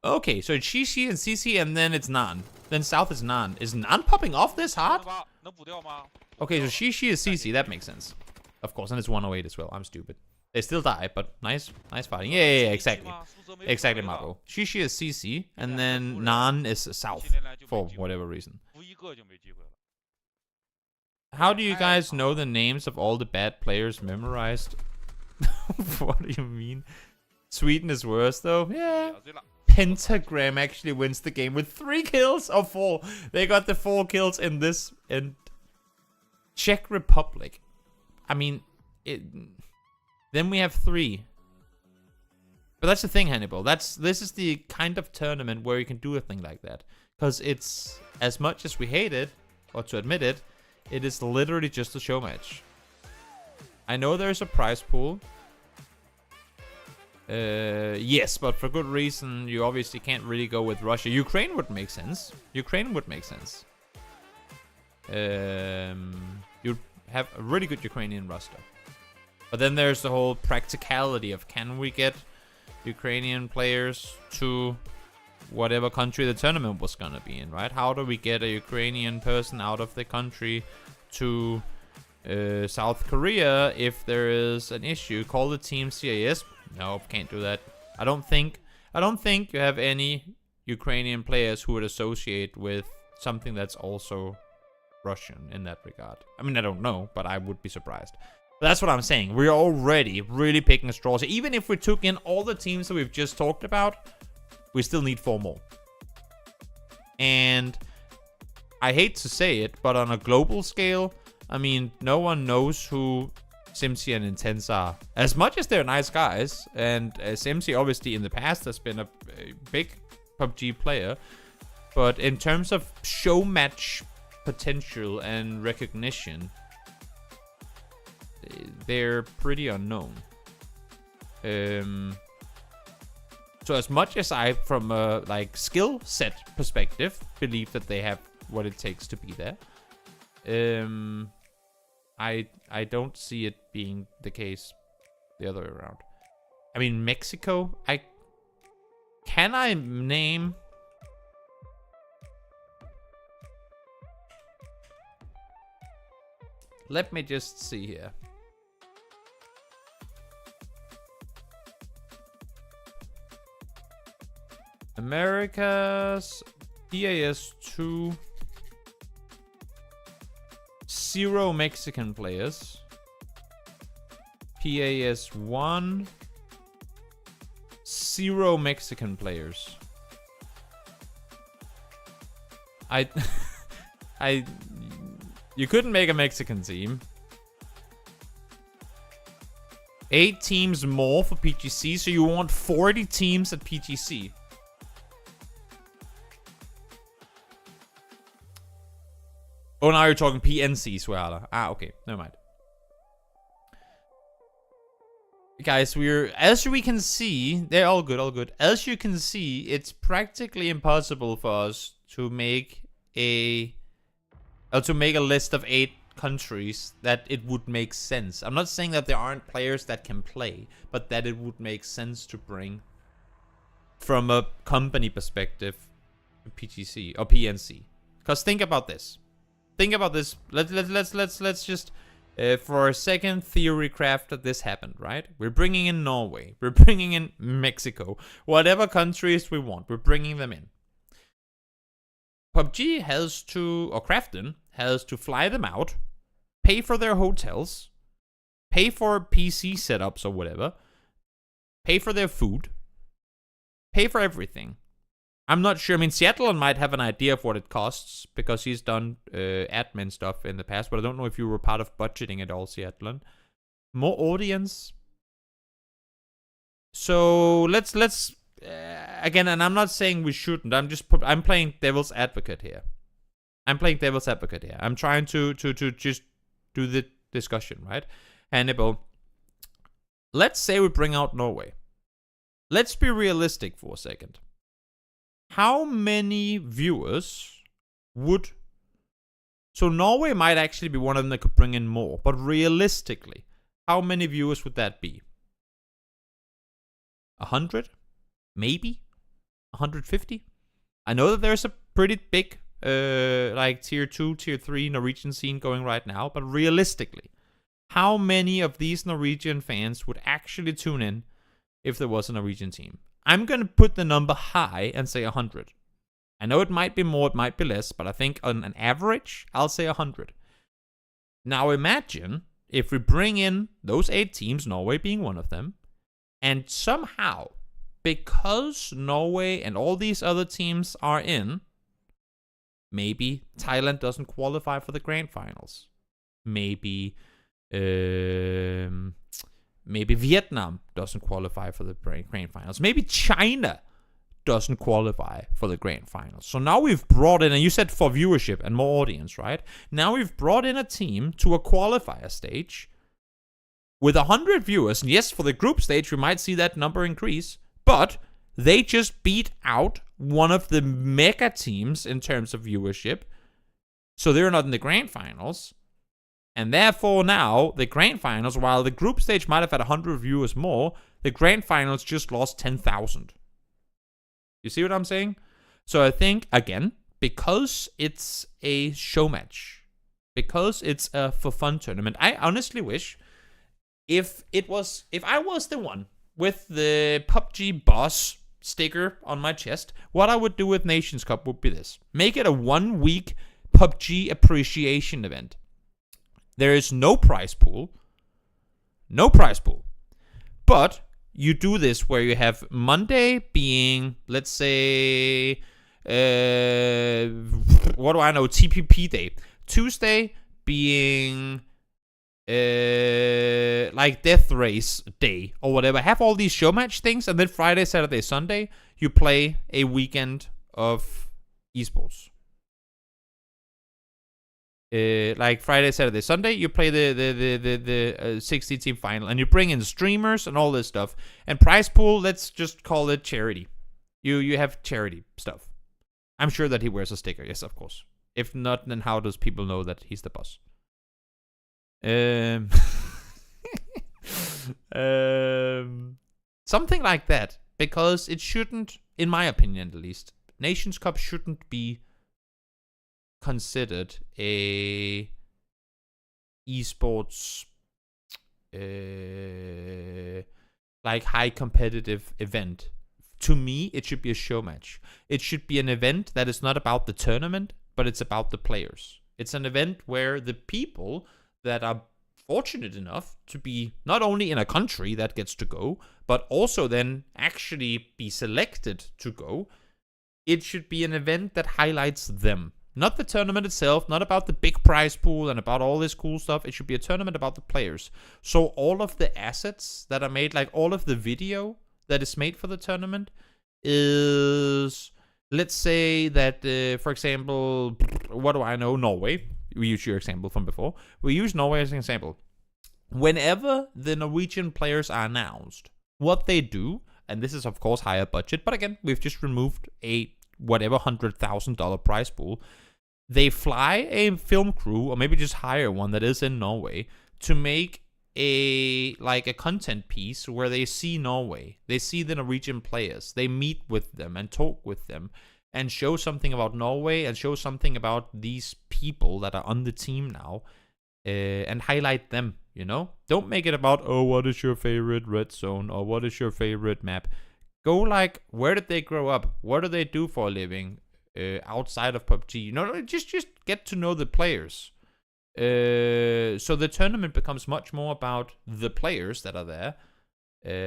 Okay, so it's Shishi and Cici, and then it's Nan. Then South is Nan. Is Nan popping off this hard? 能补掉吗？ Okay, so Shishi is Cici. That makes sense. Of course, and it's 108 as well. I'm stupid. They still die, but nice fighting. Yeah, exactly. Exactly, Marco. Shishi is Cici, and then Nan is South, for whatever reason. 服1个就没机会了。 How do you guys know the names of all the bad players memorized? What do you mean? Sweden is worse, though? Yeah. Pentagram actually wins the game with 3 kills or 4. They got the 4 kills in this. And Czech Republic. I mean, then we have 3. But that's the thing, Hannibal. This is the kind of tournament where you can do a thing like that. Because it's, as much as we hate it, or to admit it, it is literally just a show match. I know there's a prize pool. Yes, but for good reason. You obviously can't really go with Russia. Ukraine would make sense. Ukraine would make sense. You have a really good Ukrainian roster. But then there's the whole practicality of, can we get Ukrainian players to whatever country the tournament was gonna be in, right? How do we get a Ukrainian person out of the country to South Korea if there is an issue? Call the team CIS. No, can't do that. I don't think you have any Ukrainian players who would associate with something that's also Russian in that regard. I mean, I don't know, but I would be surprised. But that's what I'm saying. We're already really picking straws. Even if we took in all the teams that we've just talked about, we still need 4 more. And I hate to say it, but on a global scale, I mean, no one knows who Simsi and Intense are. As much as they're nice guys, and Simsi obviously in the past has been a big PUBG player, but in terms of show match potential and recognition, they're pretty unknown. So as much as I, from a like skill set perspective, believe that they have what it takes to be there, I don't see it being the case the other way around. I mean, Mexico, can I name? Let me just see here. America's PAS 2. 0 Mexican players. PAS 1. 0 Mexican players. You couldn't make a Mexican team. 8 teams more for PGC, so you want 40 teams at PGC. Oh, now you're talking PNC, Suala. Ah, okay. Never mind. Guys, as we can see, they're all good, all good. As you can see, it's practically impossible for us to make a list of 8 countries that it would make sense. I'm not saying that there aren't players that can play, but that it would make sense to bring from a company perspective PGC or PNC. Because think about this. Think about this. Let's just for a second theory craft that this happened, right? We're bringing in Norway. We're bringing in Mexico. Whatever countries we want, we're bringing them in. PUBG has to, or Krafton has to fly them out, pay for their hotels, pay for PC setups or whatever, pay for their food, pay for everything. I'm not sure. I mean, Seattle might have an idea of what it costs because he's done admin stuff in the past, but I don't know if you were part of budgeting at all, Seattle. More audience. So let's again, and I'm not saying we shouldn't. I'm playing devil's advocate here. I'm trying to just do the discussion, right? Hannibal. Let's say we bring out Norway. Let's be realistic for a second. How many viewers would... So Norway might actually be one of them that could bring in more. But realistically, how many viewers would that be? 100? Maybe? 150? I know that there's a pretty big like tier 2, tier 3 Norwegian scene going right now. But realistically, how many of these Norwegian fans would actually tune in if there was a Norwegian team? I'm going to put the number high and say 100. I know it might be more, it might be less, but I think on an average, I'll say 100. Now imagine if we bring in those 8 teams, Norway being one of them, and somehow, because Norway and all these other teams are in, maybe Thailand doesn't qualify for the grand finals. Maybe Vietnam doesn't qualify for the grand finals. Maybe China doesn't qualify for the grand finals. So now we've brought in, and you said for viewership and more audience, right? Now we've brought in a team to a qualifier stage with 100 viewers. And yes, for the group stage, we might see that number increase. But they just beat out one of the mega teams in terms of viewership. So they're not in the grand finals. And therefore now, the grand finals, while the group stage might have had 100 viewers more, the grand finals just lost 10,000. You see what I'm saying? So I think, again, because it's a show match, because it's a for fun tournament, I honestly wish if I was the one with the PUBG boss sticker on my chest, what I would do with Nations Cup would be this. Make it a 1-week PUBG appreciation event. There is no prize pool. No prize pool. But you do this where you have Monday being, let's say, what do I know, TPP day. Tuesday being like Death Race day or whatever. Have all these show match things, and then Friday, Saturday, Sunday, you play a weekend of esports. Like Friday, Saturday, Sunday, you play the 60 team final, and you bring in streamers and all this stuff. And prize pool, let's just call it charity. You have charity stuff. I'm sure that he wears a sticker. Yes, of course. If not, then how does people know that he's the boss? Something like that, because it shouldn't, in my opinion at least, Nations Cup shouldn't be considered a esports like high competitive event. To me, it should be a show match. It should be an event that is not about the tournament, but it's about the players. It's an event where the people that are fortunate enough to be not only in a country that gets to go, but also then actually be selected to go. It should be an event that highlights them. Not the tournament itself, not about the big prize pool and about all this cool stuff. It should be a tournament about the players. So all of the assets that are made, like all of the video that is made for the tournament is, let's say that, for example, what do I know, Norway. We use your example from before. We use Norway as an example. Whenever the Norwegian players are announced, what they do, and this is of course higher budget, but again, we've just removed a whatever $100,000 prize pool. They fly a film crew, or maybe just hire one that is in Norway, to make a content piece where they see Norway, they see the Norwegian players, they meet with them and talk with them and show something about Norway and show something about these people that are on the team now, and highlight them, you know? Don't make it about, oh, what is your favorite red zone, or what is your favorite map? Go like, where did they grow up? What do they do for a living outside of PUBG? No, just get to know the players. So the tournament becomes much more about the players that are there.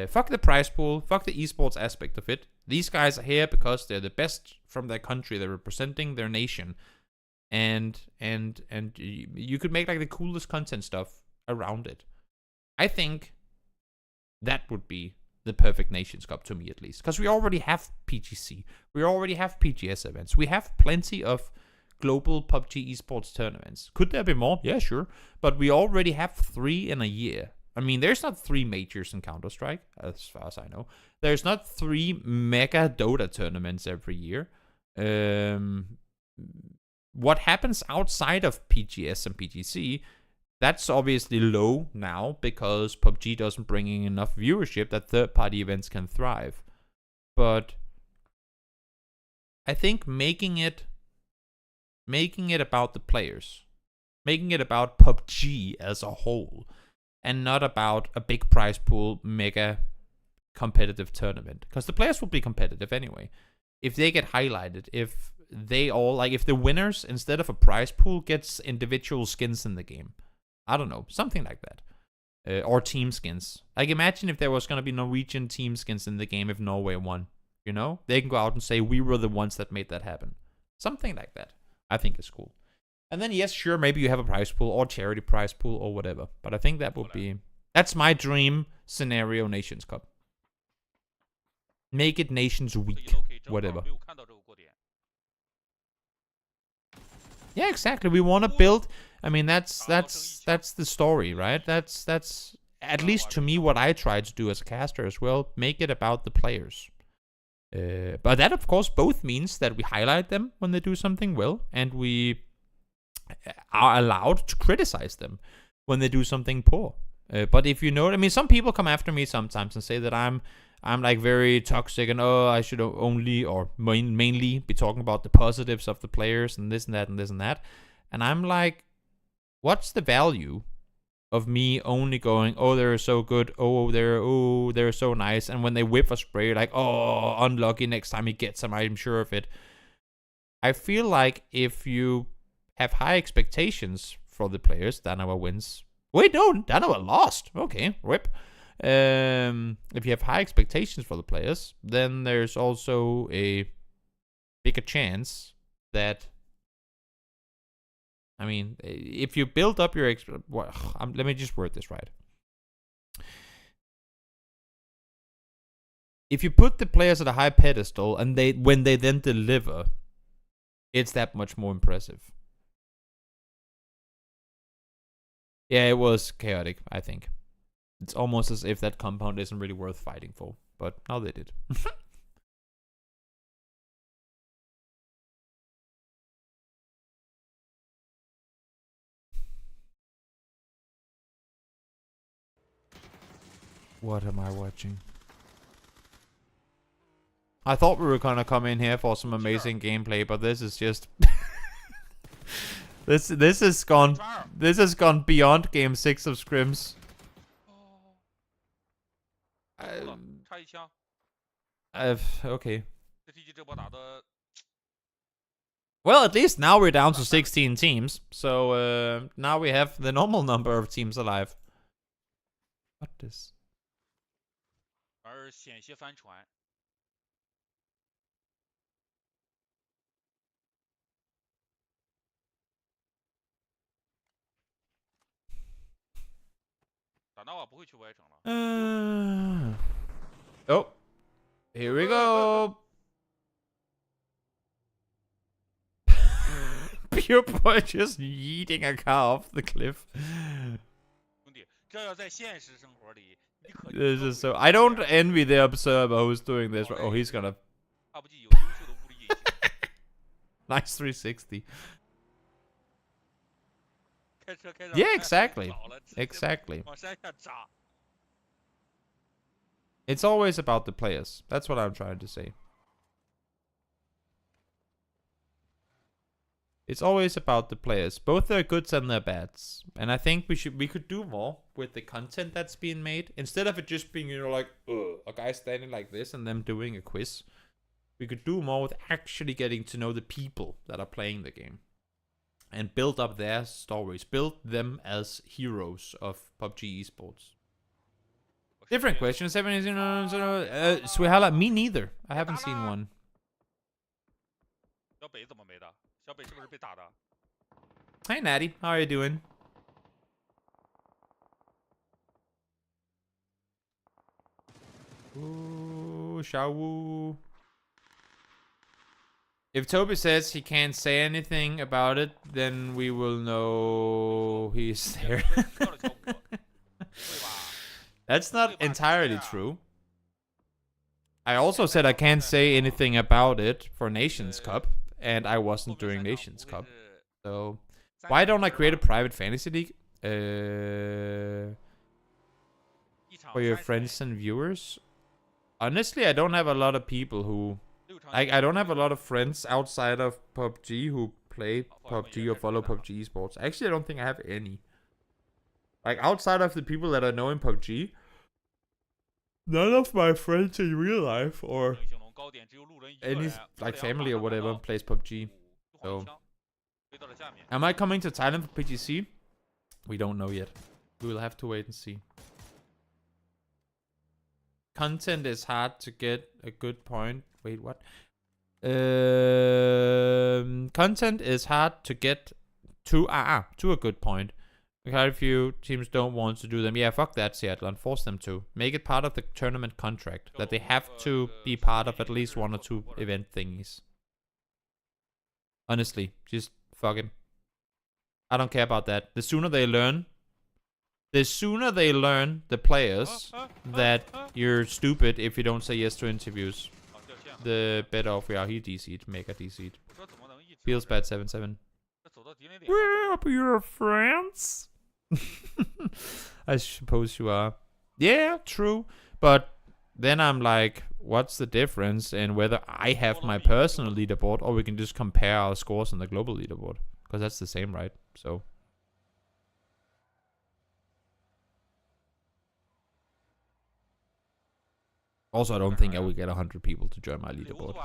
Fuck the prize pool. Fuck the esports aspect of it. These guys are here because they're the best from their country. They're representing their nation. And you could make like the coolest content stuff around it. I think that would be the perfect Nations Cup to me, at least. Because we already have PGC. We already have PGS events. We have plenty of global PUBG esports tournaments. Could there be more? Yeah, sure. But we already have 3 in a year. I mean, there's not 3 majors in Counter-Strike, as far as I know. There's not 3 mega Dota tournaments every year. What happens outside of PGS and PGC, that's obviously low now because PUBG doesn't bring in enough viewership that third-party events can thrive. But I think making it about the players, making it about PUBG as a whole, and not about a big prize pool, mega competitive tournament. Because the players will be competitive anyway. If they get highlighted, if they all, like, if the winners, instead of a prize pool, gets individual skins in the game. I don't know, something like that. Or team skins. Like, imagine if there was going to be Norwegian team skins in the game if Norway won. You know? They can go out and say, we were the ones that made that happen. Something like that. I think is cool. And then, yes, sure, maybe you have a prize pool or charity prize pool or whatever. But I think that would be... That's my dream scenario Nations Cup. Make it Nations Week. Whatever. Yeah, exactly. We want to build... I mean, that's the story, right? That's at least to me what I try to do as a caster as well. Make it about the players. But that, of course, both means that we highlight them when they do something well, and we are allowed to criticize them when they do something poor. But if you know, I mean, some people come after me sometimes and say that I'm like very toxic and I should only or mainly be talking about the positives of the players and this and that and this and that. And I'm like, what's the value of me only going, oh, they're so good, they're so nice, and when they whip a spray, like, oh, unlucky, next time he gets some, I'm sure of it. I feel like if you have high expectations for the players, Danawa wins. Wait, no, Danawa lost. Okay, rip. If you have high expectations for the players, then there's also a bigger chance that, I mean, if you build up your... let me just word this right. If you put the players at a high pedestal and when they then deliver, it's that much more impressive. Yeah, it was chaotic, I think. It's almost as if that compound isn't really worth fighting for. But now they did. What am I watching? I thought we were gonna come in here for some amazing gameplay, but this is just this has gone beyond game 6 of scrims. Okay. Well, at least now we're down to 16 teams, so now we have the normal number of teams alive. What is? 而险些翻船。打到我不会去外城了。Oh, here we go. Pure boy just yeeting a car off the cliff. 兄弟，这要在现实生活里。 This is so. I don't envy the observer who's doing this. Oh, he's gonna. Nice 360. Yeah, exactly. Exactly. It's always about the players. That's what I'm trying to say. It's always about the players, both their goods and their bads. And I think we could do more with the content that's being made. Instead of it just being, you know, like, a guy standing like this and them doing a quiz. We could do more with actually getting to know the people that are playing the game. And build up their stories. Build them as heroes of PUBG esports. Different question. 17, Swihala, me neither. I haven't seen one. 小北怎么没的？小北是不是被打的？ Hey, Natty. How are you doing? Ooh, Shawu. If Toby says he can't say anything about it, then we will know he's there. That's not entirely true. I also said I can't say anything about it for Nations Cup, and I wasn't during Nations Cup. So, why don't I create a private fantasy league? For your friends and viewers? Honestly, I don't have a lot of people who... I don't have a lot of friends outside of PUBG who play PUBG or follow PUBG Esports. Actually, I don't think I have any. Like, outside of the people that I know in PUBG, none of my friends in real life or any, like, family or whatever plays PUBG. So, am I coming to Thailand for PGC? We don't know yet. We will have to wait and see. Content is hard to get a good point. Wait, what? Content is hard to get to a good point. Quite a few teams don't want to do them. Yeah, fuck that, Seattle, and force them to. Make it part of the tournament contract. That they have to be part of at least 1 or 2 event thingies. Honestly, just fuck it. I don't care about that. The sooner they learn, the players, that you're stupid if you don't say yes to interviews, the better off we are. He DC'd, mega DC'd. Feels bad, 7-7. We're up your friends. I suppose you are. Yeah, true. But then I'm like, what's the difference in whether I have my personal leaderboard or we can just compare our scores on the global leaderboard? Because that's the same, right? So. Also, I don't think I would get 100 people to join my leaderboard.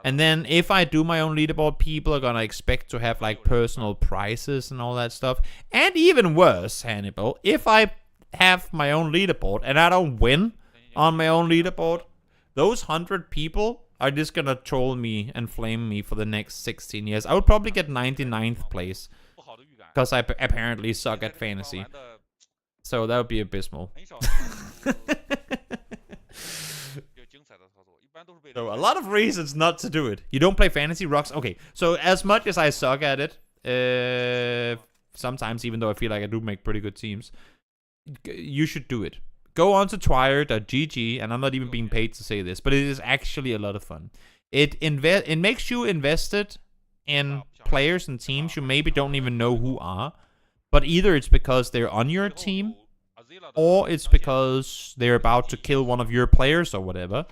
And then if I do my own leaderboard, people are gonna expect to have like personal prizes and all that stuff. And even worse, Hannibal, if I have my own leaderboard and I don't win on my own leaderboard, those 100 people are just gonna troll me and flame me for the next 16 years. I would probably get 99th place because I apparently suck at fantasy. So that would be abysmal. So a lot of reasons not to do it. You don't play fantasy, Rocks? Okay, so as much as I suck at it, sometimes even though I feel like I do make pretty good teams, you should do it. Go on to twire.gg, and I'm not even being paid to say this, but it is actually a lot of fun. It makes you invested in players and teams you maybe don't even know who are, but either it's because they're on your team, or it's because they're about to kill one of your players or whatever.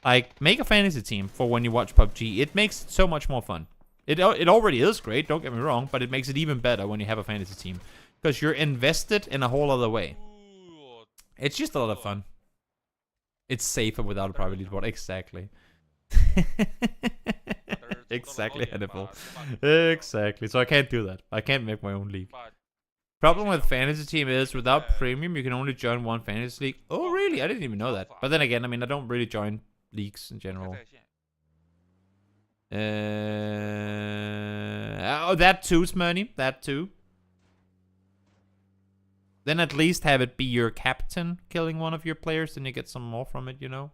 Like, make a fantasy team for when you watch PUBG. It makes it so much more fun. It already is great, don't get me wrong, but it makes it even better when you have a fantasy team. Because you're invested in a whole other way. It's just a lot of fun. It's safer without a private leaderboard. Exactly. Exactly, Hannibal. Exactly. So I can't do that. I can't make my own league. Problem with fantasy team is without premium, you can only join one fantasy league. Oh, really? I didn't even know that. But then again, I mean, I don't really join leagues in general. Oh, that too, Smurny. That too. Then at least have it be your captain killing one of your players, then you get some more from it, you know?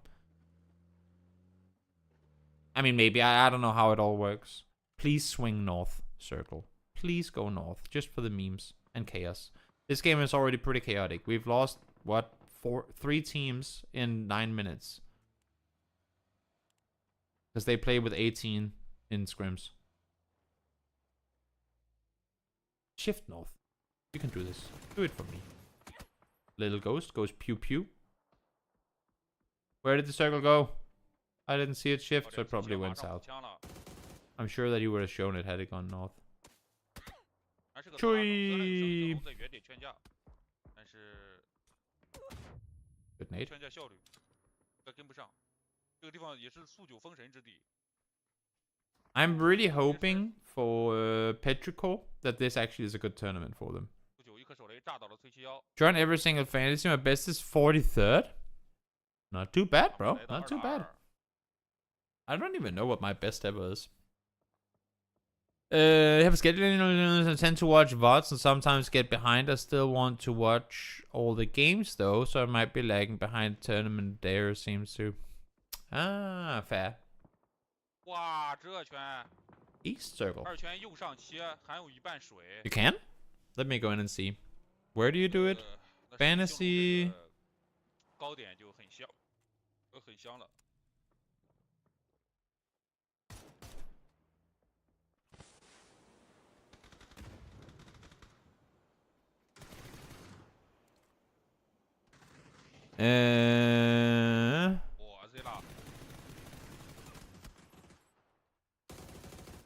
I mean, maybe. I don't know how it all works. Please swing north, circle. Please go north, just for the memes and chaos. This game is already pretty chaotic. We've lost, what, 3 teams in 9 minutes. Because they play with 18 in scrims. Shift north. You can do this. Do it for me. Little ghost goes pew pew. Where did the circle go? I didn't see it shift, so it probably went south. I'm sure that you would have shown it had it gone north. Chui! Good night. I'm really hoping for Petrichor that this actually is a good tournament for them. Join every single fantasy. My best is 43rd. Not too bad, bro. Not too bad. I don't even know what my best ever is. Have a scheduling. I tend to watch VODs and sometimes get behind. I still want to watch all the games though, so I might be lagging behind. Tournament there seems to. Ah, fair. East circle. You can? Let me go in and see. Where do you do it? Fantasy.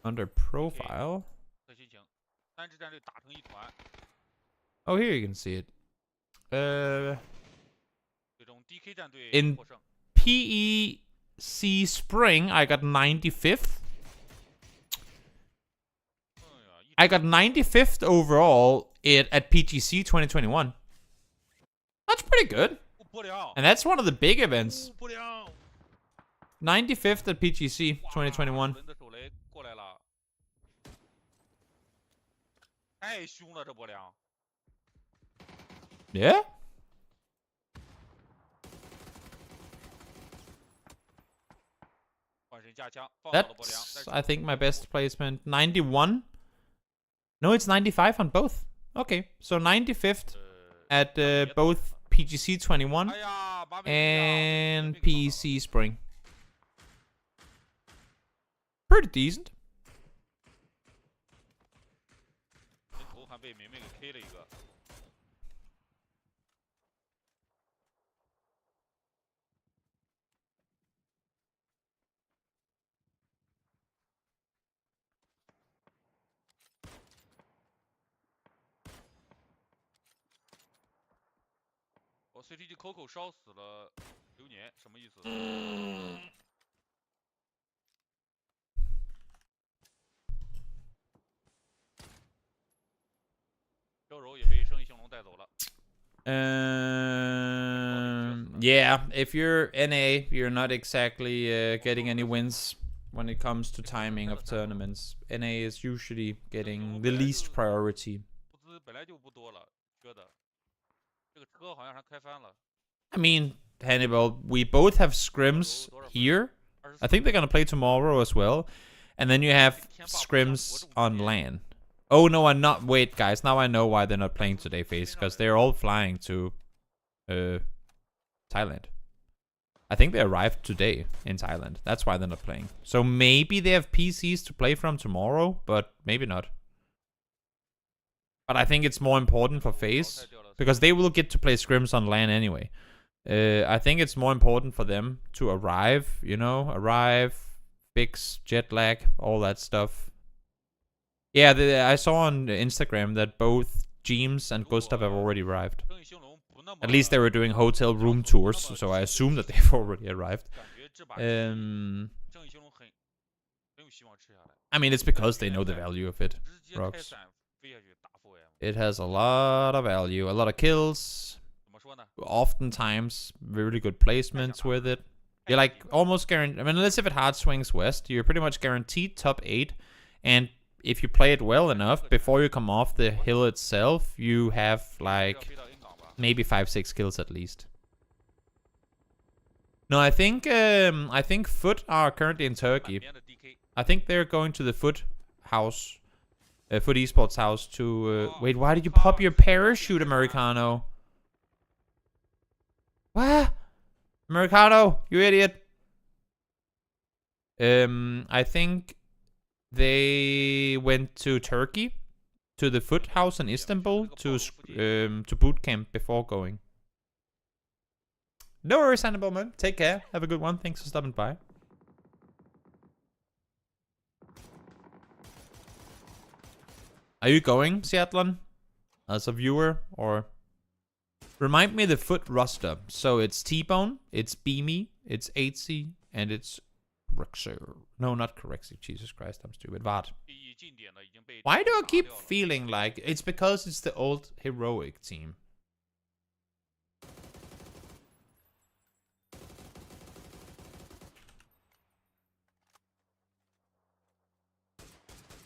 Under profile. Oh, here you can see it. In PEC Spring, I got 95th. I got 95th overall at PGC 2021. That's pretty good. And that's one of the big events. 95th at PGC 2021. Yeah? That's, I think, my best placement. 91? No, it's 95 on both. Okay, so 95th at both PGC 21 and PEC Spring. Pretty decent. CTG Coco 烧死了流年，什么意思？周柔也被生意兴隆带走了。Yeah, if you're NA, you're not exactly getting any wins when it comes to timing of tournaments. NA is usually getting the least priority. I mean, Hannibal, we both have scrims here. I think they're gonna play tomorrow as well. And then you have scrims on LAN. Oh no, I'm not. Wait, guys, now I know why they're not playing today, FaZe, because they're all flying to Thailand. I think they arrived today in Thailand. That's why they're not playing. So maybe they have PCs to play from tomorrow, but maybe not. But I think it's more important for FaZe, because they will get to play scrims on LAN anyway. I think it's more important for them to arrive, you know, fix jet lag, all that stuff. Yeah, I saw on Instagram that both James and Gustav have already arrived. At least they were doing hotel room tours, so I assume that they've already arrived. I mean, it's because they know the value of it, Rox. It has a lot of value, a lot of kills. Oftentimes, really good placements with it. You're like almost guaranteed. I mean, unless if it hard swings west, you're pretty much guaranteed top 8. And if you play it well enough, before you come off the hill itself, you have like maybe 5-6 kills at least. No, I think Foot are currently in Turkey. I think they're going to the Foot house, Foot Esports house to. Wait, why did you pop your parachute, Americano? What? Americano, you idiot. I think they went to Turkey, to the Foot house in Istanbul to boot camp before going. No worries, Hannibal, man. Take care. Have a good one. Thanks for stopping by. Are you going, Seattlean? As a viewer, or? Remind me the Foot roster. So it's T-Bone, it's Beamy, it's 8C, and it's Correxer. No, not Correxer. Jesus Christ, I'm stupid. Vard. 第一近点呢已经被 Why do I 打 keep 掉了 feeling like it's because it's the old heroic team?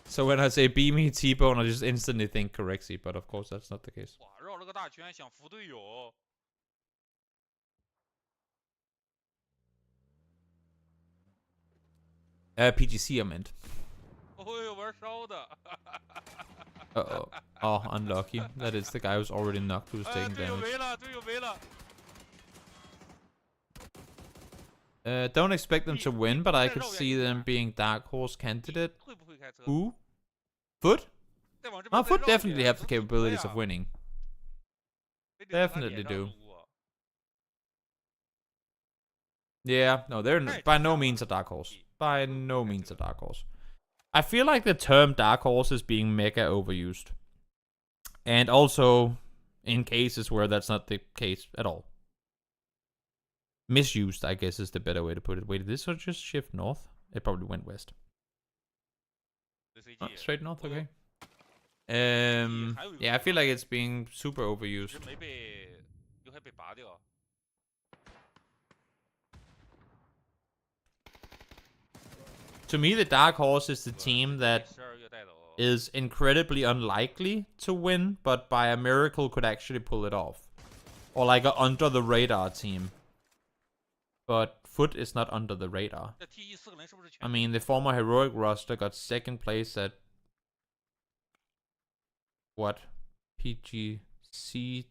So when I say Beamy T-Bone, I just instantly think Correxy, but of course that's not the case. 哇，绕了个大圈想扶队友。PGC I meant. 哦呦，玩烧的。 Uh-oh. Oh, unlucky. That is the guy who's already knocked who's 哎， taking 队友 damage. 没了，队友没了。 Don't expect them to win, but I could see them being Dark Horse candidate. 会不会开车？ Who? Foot? 再往这 Oh, 边再 Foot 绕一点 definitely have the 能怎么 capabilities 呀 of winning. 非得在他 definitely 脸上 do. 撸啊 Yeah, no, they're by no means a dark horse. By no means a dark horse. I feel like the term dark horse is being mega overused. And also in cases where that's not the case at all. Misused, I guess, is the better way to put it. Wait, did this just shift north? It probably went west. 这 CG Oh, straight north, 哦 okay. Yeah, I feel like it's being super 一 overused. 直没被，又还被拔掉。 To me, the dark horse is the team that 12月带走。 is incredibly unlikely to win, but by a miracle could actually pull it off. Or like a under the radar team. But Foot is not under the radar. 这 T1 4个人是不是全 I mean, the former heroic roster got second place at what? PGC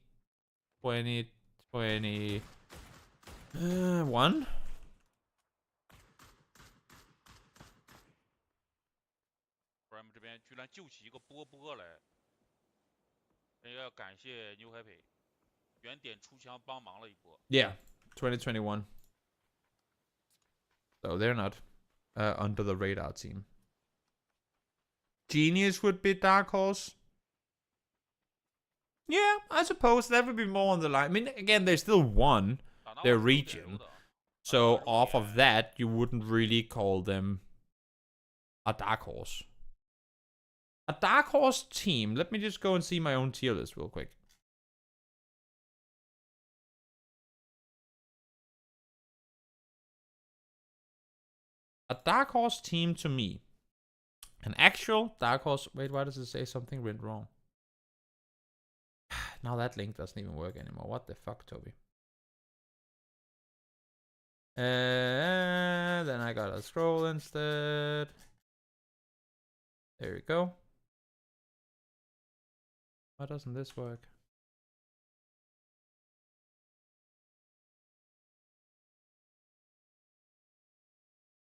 2021? ？Prime 这边居然救起一个波波来，也要感谢牛海北，原点出枪帮忙了一波。 Yeah, 2021. So they're not under the radar team. Genius would be dark horse. Yeah, I suppose that would be more on the line. I mean, again, they still won 打到 their 我是有点 region, 溜的 so off of that, you wouldn't really call them a dark horse. A dark horse team. Let me just go and see my own tier list real quick. A dark horse team to me. An actual dark horse. Wait, why does it say something went wrong? Now that link doesn't even work anymore. What the fuck, Toby? Then I gotta scroll instead. There we go. Why doesn't this work?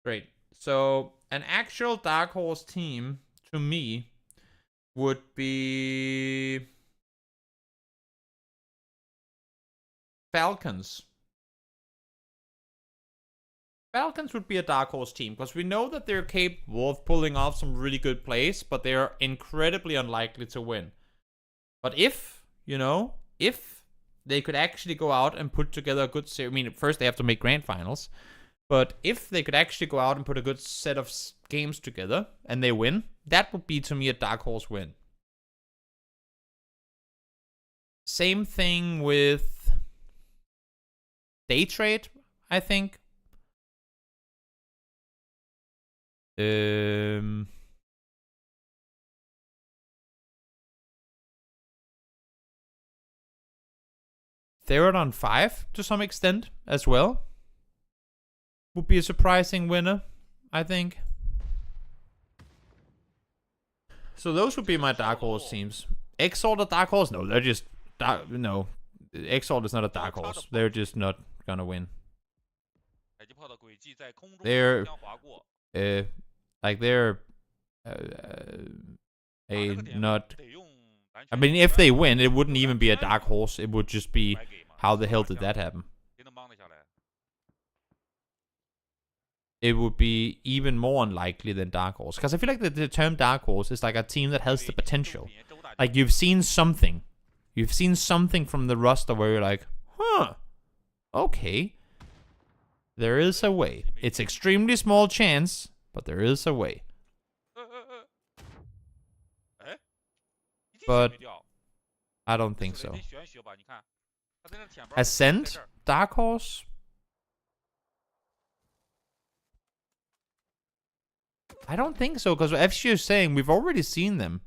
Great. So an actual dark horse team to me would be Falcons. Falcons would be a dark horse team because we know that they're capable of pulling off some really good plays, but they are incredibly unlikely to win. But if, you know, if they could actually go out and put together a good series, I mean, first they have to make grand finals, but if they could actually go out and put a good set of games together and they win, that would be to me a dark horse win. Same thing with Day Trade, I think. Therodon 5 to some extent as well. Would be a surprising winner, I think. So those would be my dark horse teams. Exalt a dark horse? No, they're just no. Exalt is not a dark horse. They're just not gonna win. They're like they're a not. I mean, if they win, it wouldn't even be a dark horse. It would just be how the hell did that happen? It would be even more unlikely than dark horse, because I feel like the term dark horse is like a team that has the potential. Like you've seen something from the roster where you're like, huh, okay. There is a way. It's extremely small chance, but there is a way. But I don't think so. Ascent? Dark Horse? I don't think so, because FG is saying we've already seen them.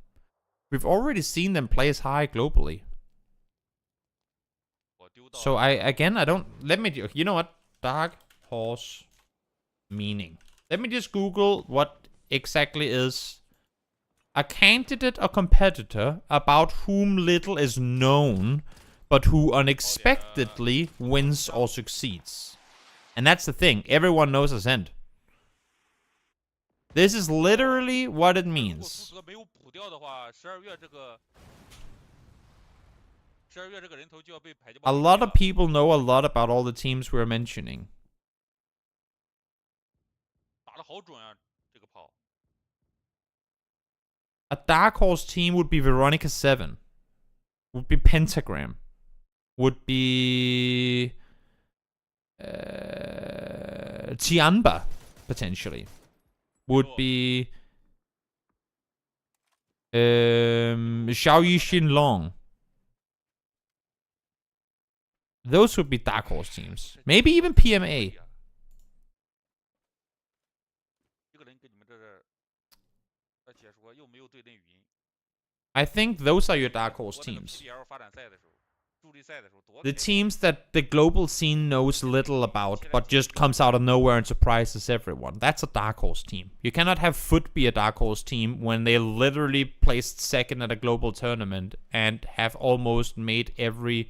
We've already seen them place high globally. So I don't, let me, you know what? Dark Horse meaning. Let me just Google what exactly is a candidate or competitor about whom little is known, but who unexpectedly wins or succeeds. And that's the thing. Everyone knows Ascent. This is literally what it means. A lot of people know a lot about all the teams we're mentioning. A Dark Horse team would be Veronica 7. Would be Pentagram. Would be... Tianba, potentially. Would be... Xiaoyi Xinlong. Those would be Dark Horse teams. Maybe even PMA. I think those are your Dark Horse teams. The teams that the global scene knows little about, but just comes out of nowhere and surprises everyone. That's a Dark Horse team. You cannot have Foot be a Dark Horse team when they literally placed second at a global tournament and have almost made every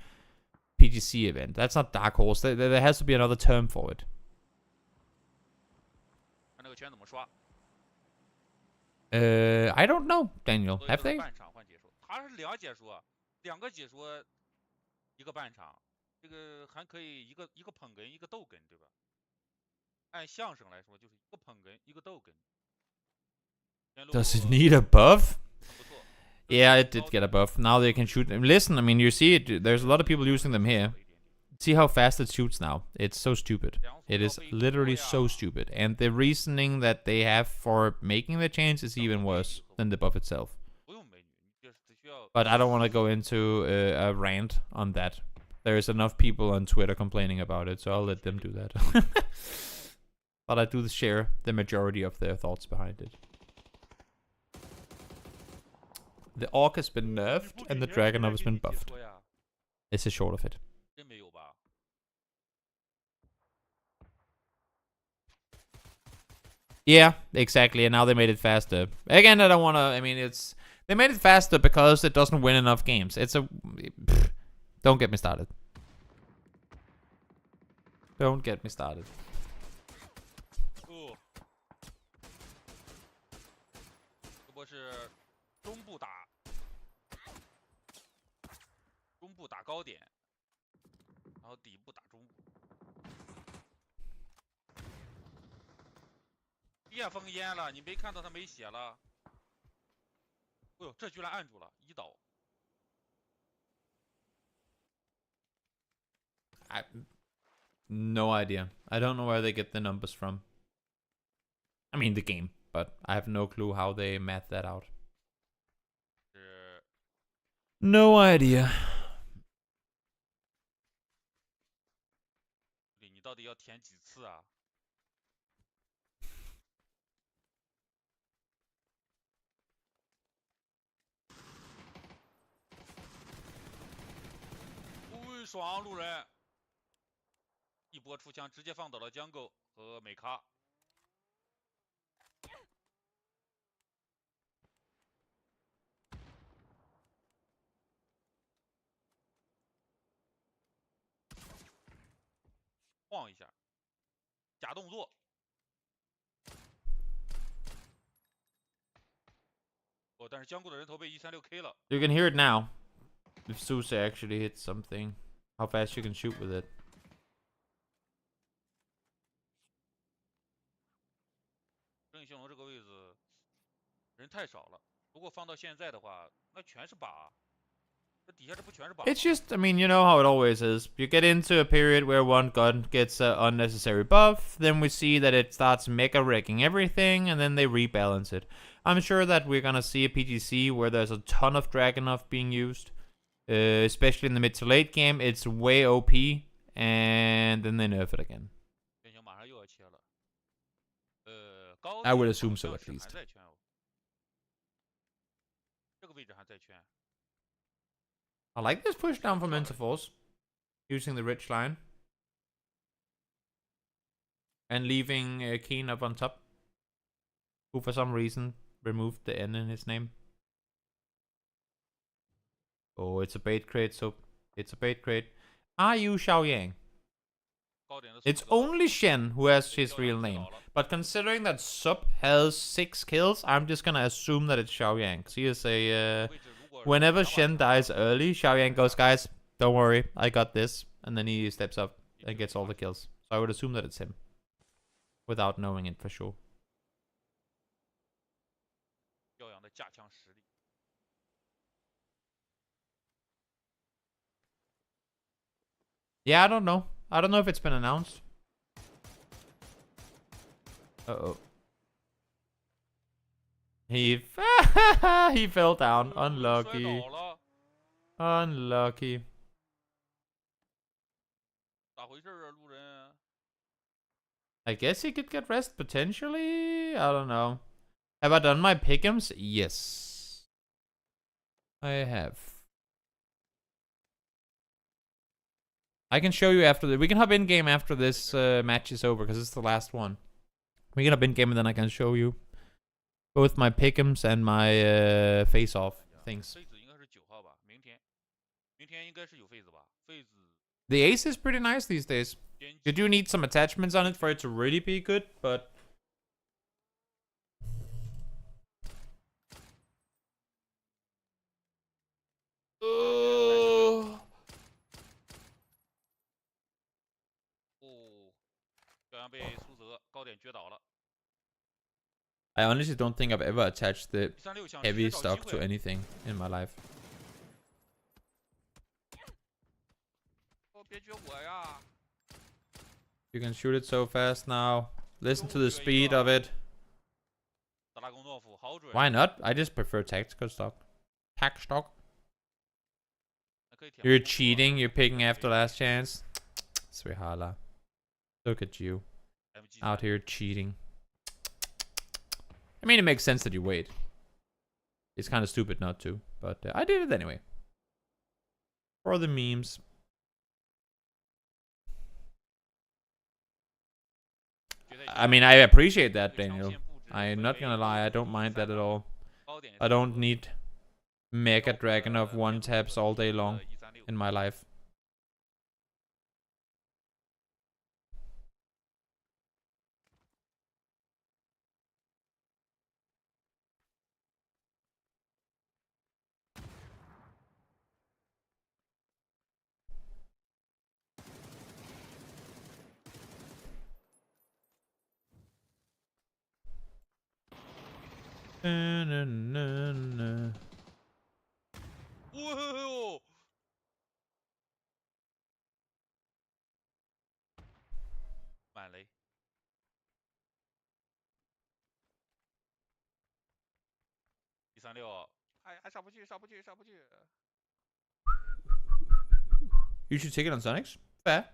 PGC event. That's not Dark Horse. There has to be another term for it. I don't know, Daniel. Have they? Does it need a buff? Yeah, it did get a buff. Now they can shoot them. Listen, I mean, you see it. There's a lot of people using them here. See how fast it shoots now. It's so stupid. It is literally so stupid. And the reasoning that they have for making the change is even worse than the buff itself. But I don't want to go into a rant on that. There's enough people on Twitter complaining about it, so I'll let them do that. But I do share the majority of their thoughts behind it. The Orc has been nerfed, and the Dragonov has been buffed. It's a short of it. Yeah, exactly, and now they made it faster. Again, I don't want to, I mean, it's... They made it faster because it doesn't win enough games. It's a... Pff, don't get me started. Don't get me started. No idea. I don't know where they get the numbers from. I mean, the game, but I have no clue how they math that out. No idea. You can hear it now. If Suse actually hits something. How fast you can shoot with it. It's just, I mean, you know how it always is. You get into a period where one gun gets an unnecessary buff, then we see that it starts mega wrecking everything, and then they rebalance it. I'm sure that we're gonna see a PGC where there's a ton of Dragunov being used, especially in the mid to late game. It's way OP, and then they nerf it again. I would assume so, at least. I like this push down from Interforce, using the rich line. And leaving Keen up on top, who for some reason removed the N in his name. Oh, it's a bait crate, so it's a bait crate. Are you Xiaoyang? It's only Shen who has his real name. But considering that Sub has 6 kills, I'm just gonna assume that it's Xiaoyang. Because he is a... whenever Shen dies early, Xiaoyang goes, guys, don't worry, I got this. And then he steps up and gets all the kills. So I would assume that it's him. Without knowing it for sure. Yeah, I don't know. I don't know if it's been announced. Uh-oh. He he fell down. Unlucky. Unlucky. I guess he could get rest potentially. I don't know. Have I done my pick'ems? Yes. I have. I can show you after the... We can hop in game after this match is over, because it's the last one. We can hop in game and then I can show you both my pick'ems and my face-off things. The ace is pretty nice these days. You do need some attachments on it for it to really be good, but... I honestly don't think I've ever attached the heavy stock to anything in my life. You can shoot it so fast now. Listen to the speed of it. Why not? I just prefer tactical stock. Tac stock. You're cheating. You're picking after last chance. Svihala. Look at you. Out here cheating. I mean, it makes sense that you wait. It's kind of stupid not to. But I did it anyway. For the memes. I mean, I appreciate that, Daniel. I'm not gonna lie, I don't mind that at all. I don't need Mega Dragunov one taps all day long in my life. Na, na, na, na. Whoa! 满雷。136，还上不去，上不去，上不去。You should take it on Sonics. Fair.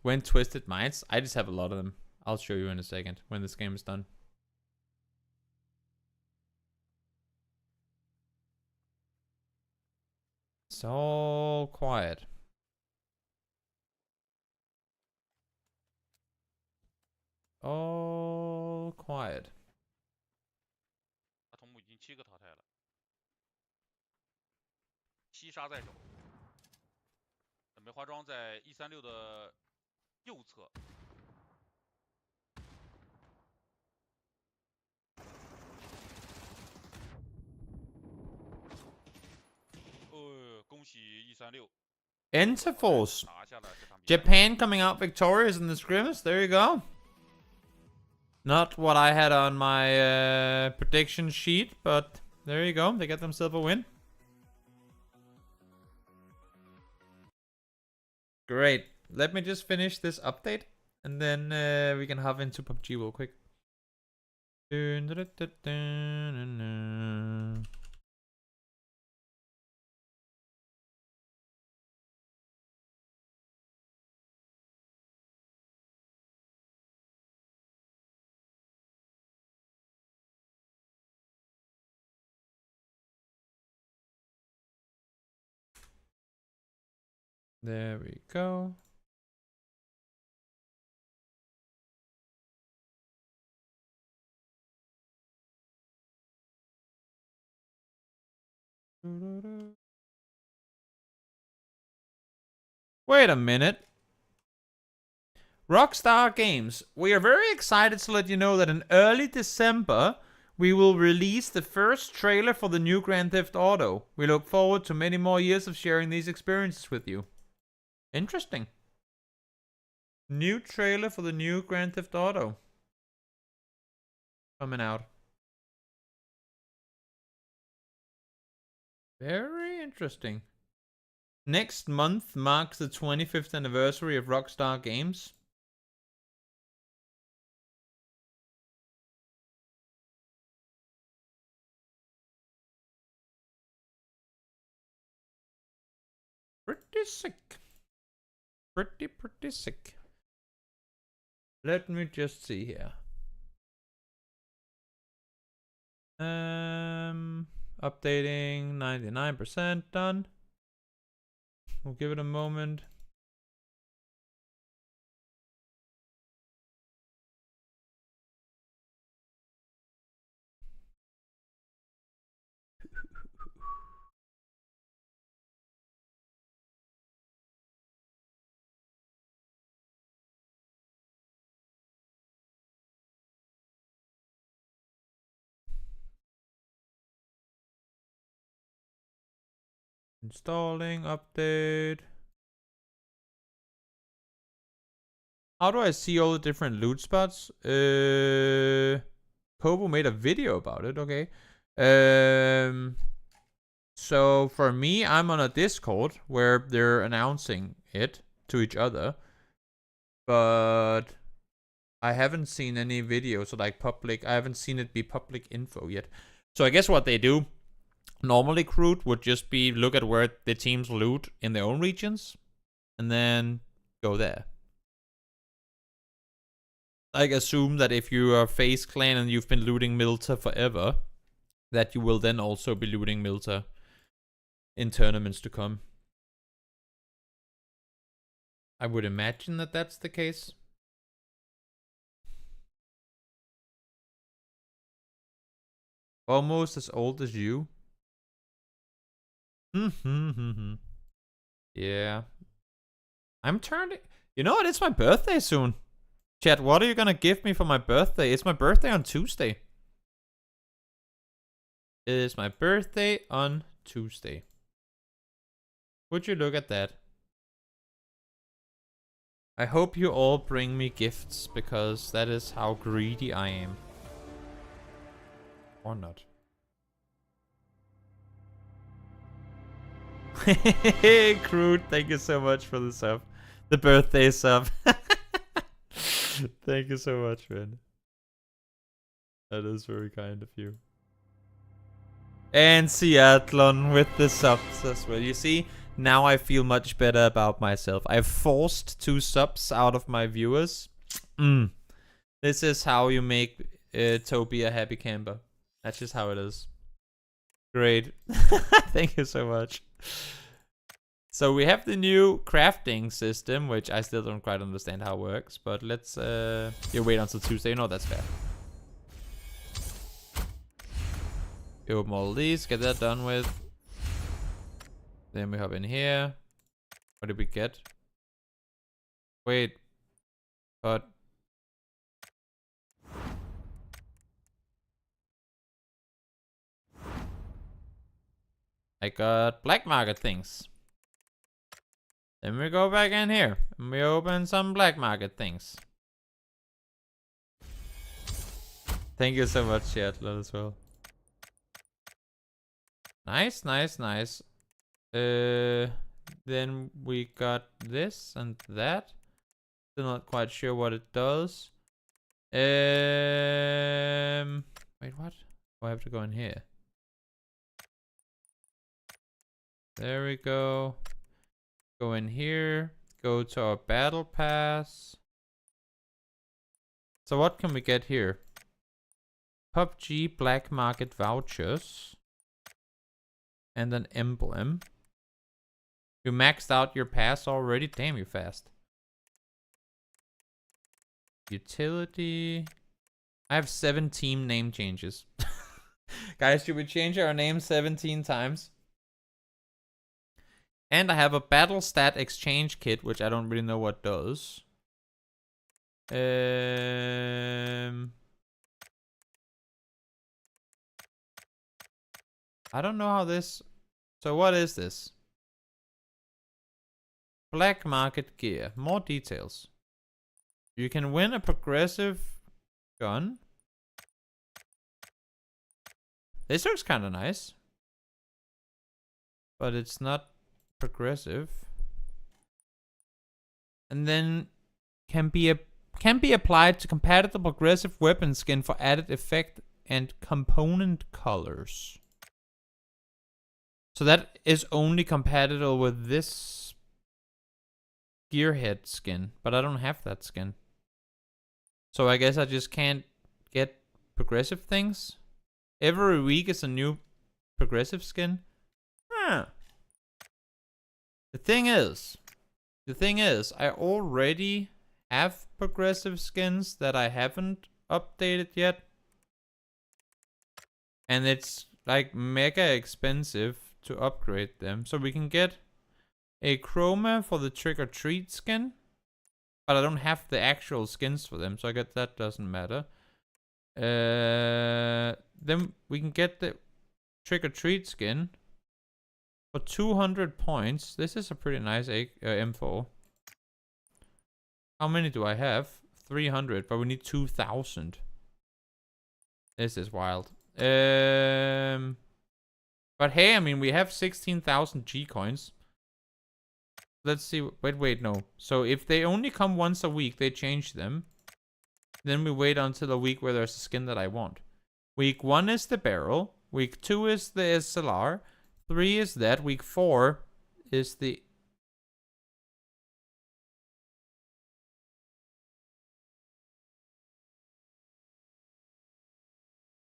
When Twisted Minds? I just have a lot of them. I'll show you in a second when this game is done. It's all quiet. All quiet. 他同步已经7个淘汰了，7杀在手。梅花桩在136的右侧。Interforce. Japan coming out victorious in the scrimmage. There you go. Not what I had on my prediction sheet, but there you go. They get themselves a win. Great. Let me just finish this update, and then we can hop into PUBG real quick. There we go. Wait a minute. Rockstar Games, we are very excited to let you know that in early December, we will release the first trailer for the new Grand Theft Auto. We look forward to many more years of sharing these experiences with you. Interesting. New trailer for the new Grand Theft Auto. Coming out. Very interesting. Next month marks the 25th anniversary of Rockstar Games. Pretty sick. Pretty sick. Let me just see here. Updating 99% done. We'll give it a moment. Installing, update. How do I see all the different loot spots? Kobo made a video about it, okay. So for me, I'm on a Discord where they're announcing it to each other. But I haven't seen any videos like public. I haven't seen it be public info yet. So I guess what they do normally, Crude, would just be look at where the teams loot in their own regions and then go there. I assume that if you are FaZe Clan and you've been looting Milta forever, that you will then also be looting Milta in tournaments to come. I would imagine that that's the case. Almost as old as you. Yeah. I'm turning... You know what? It's my birthday soon. Chat, what are you gonna give me for my birthday? It's my birthday on Tuesday. It is my birthday on Tuesday. Would you look at that? I hope you all bring me gifts, because that is how greedy I am. Or not. Hey, Crude, thank you so much for the sub. The birthday sub. Thank you so much, man. That is very kind of you. And Seattlon with the subs as well. You see, now I feel much better about myself. I've forced 2 subs out of my viewers. This is how you make Toby a happy camper. That's just how it is. Great. Thank you so much. So we have the new crafting system, which I still don't quite understand how it works. But let's you wait until Tuesday. No, that's fair. You open all these, get that done with. Then we hop in here. What did we get? Wait. But I got black market things. Then we go back in here and we open some black market things. Thank you so much, Chatler, as well. Nice, nice, nice. Then we got this and that. Still not quite sure what it does. Wait, what? Oh, I have to go in here. There we go. Go in here. Go to our battle pass. So what can we get here? PUBG black market vouchers. And an emblem. You maxed out your pass already? Damn, you fast. Utility. I have 7 team name changes. Guys, should we change our name 17 times? And I have a battle stat exchange kit, which I don't really know what does. I don't know how this... So what is this? Black market gear. More details. You can win a progressive gun. This looks kind of nice. But it's not progressive. And then can be applied to compatible progressive weapon skin for added effect and component colors. So that is only compatible with this gearhead skin, but I don't have that skin. So I guess I just can't get progressive things. Every week is a new progressive skin. Huh. The thing is, I already have progressive skins that I haven't updated yet. And it's like mega expensive to upgrade them. So we can get a chroma for the trick or treat skin. But I don't have the actual skins for them, so I guess that doesn't matter. Then we can get the trick or treat skin for 200 points. This is a pretty nice M4. How many do I have? 300, but we need 2,000. This is wild. But hey, I mean, we have 16,000 G coins. Let's see. Wait, no. So if they only come once a week, they change them. Then we wait until a week where there's a skin that I want. Week 1 is the barrel. Week 2 is the SLR. 3 is that. Week 4 is the...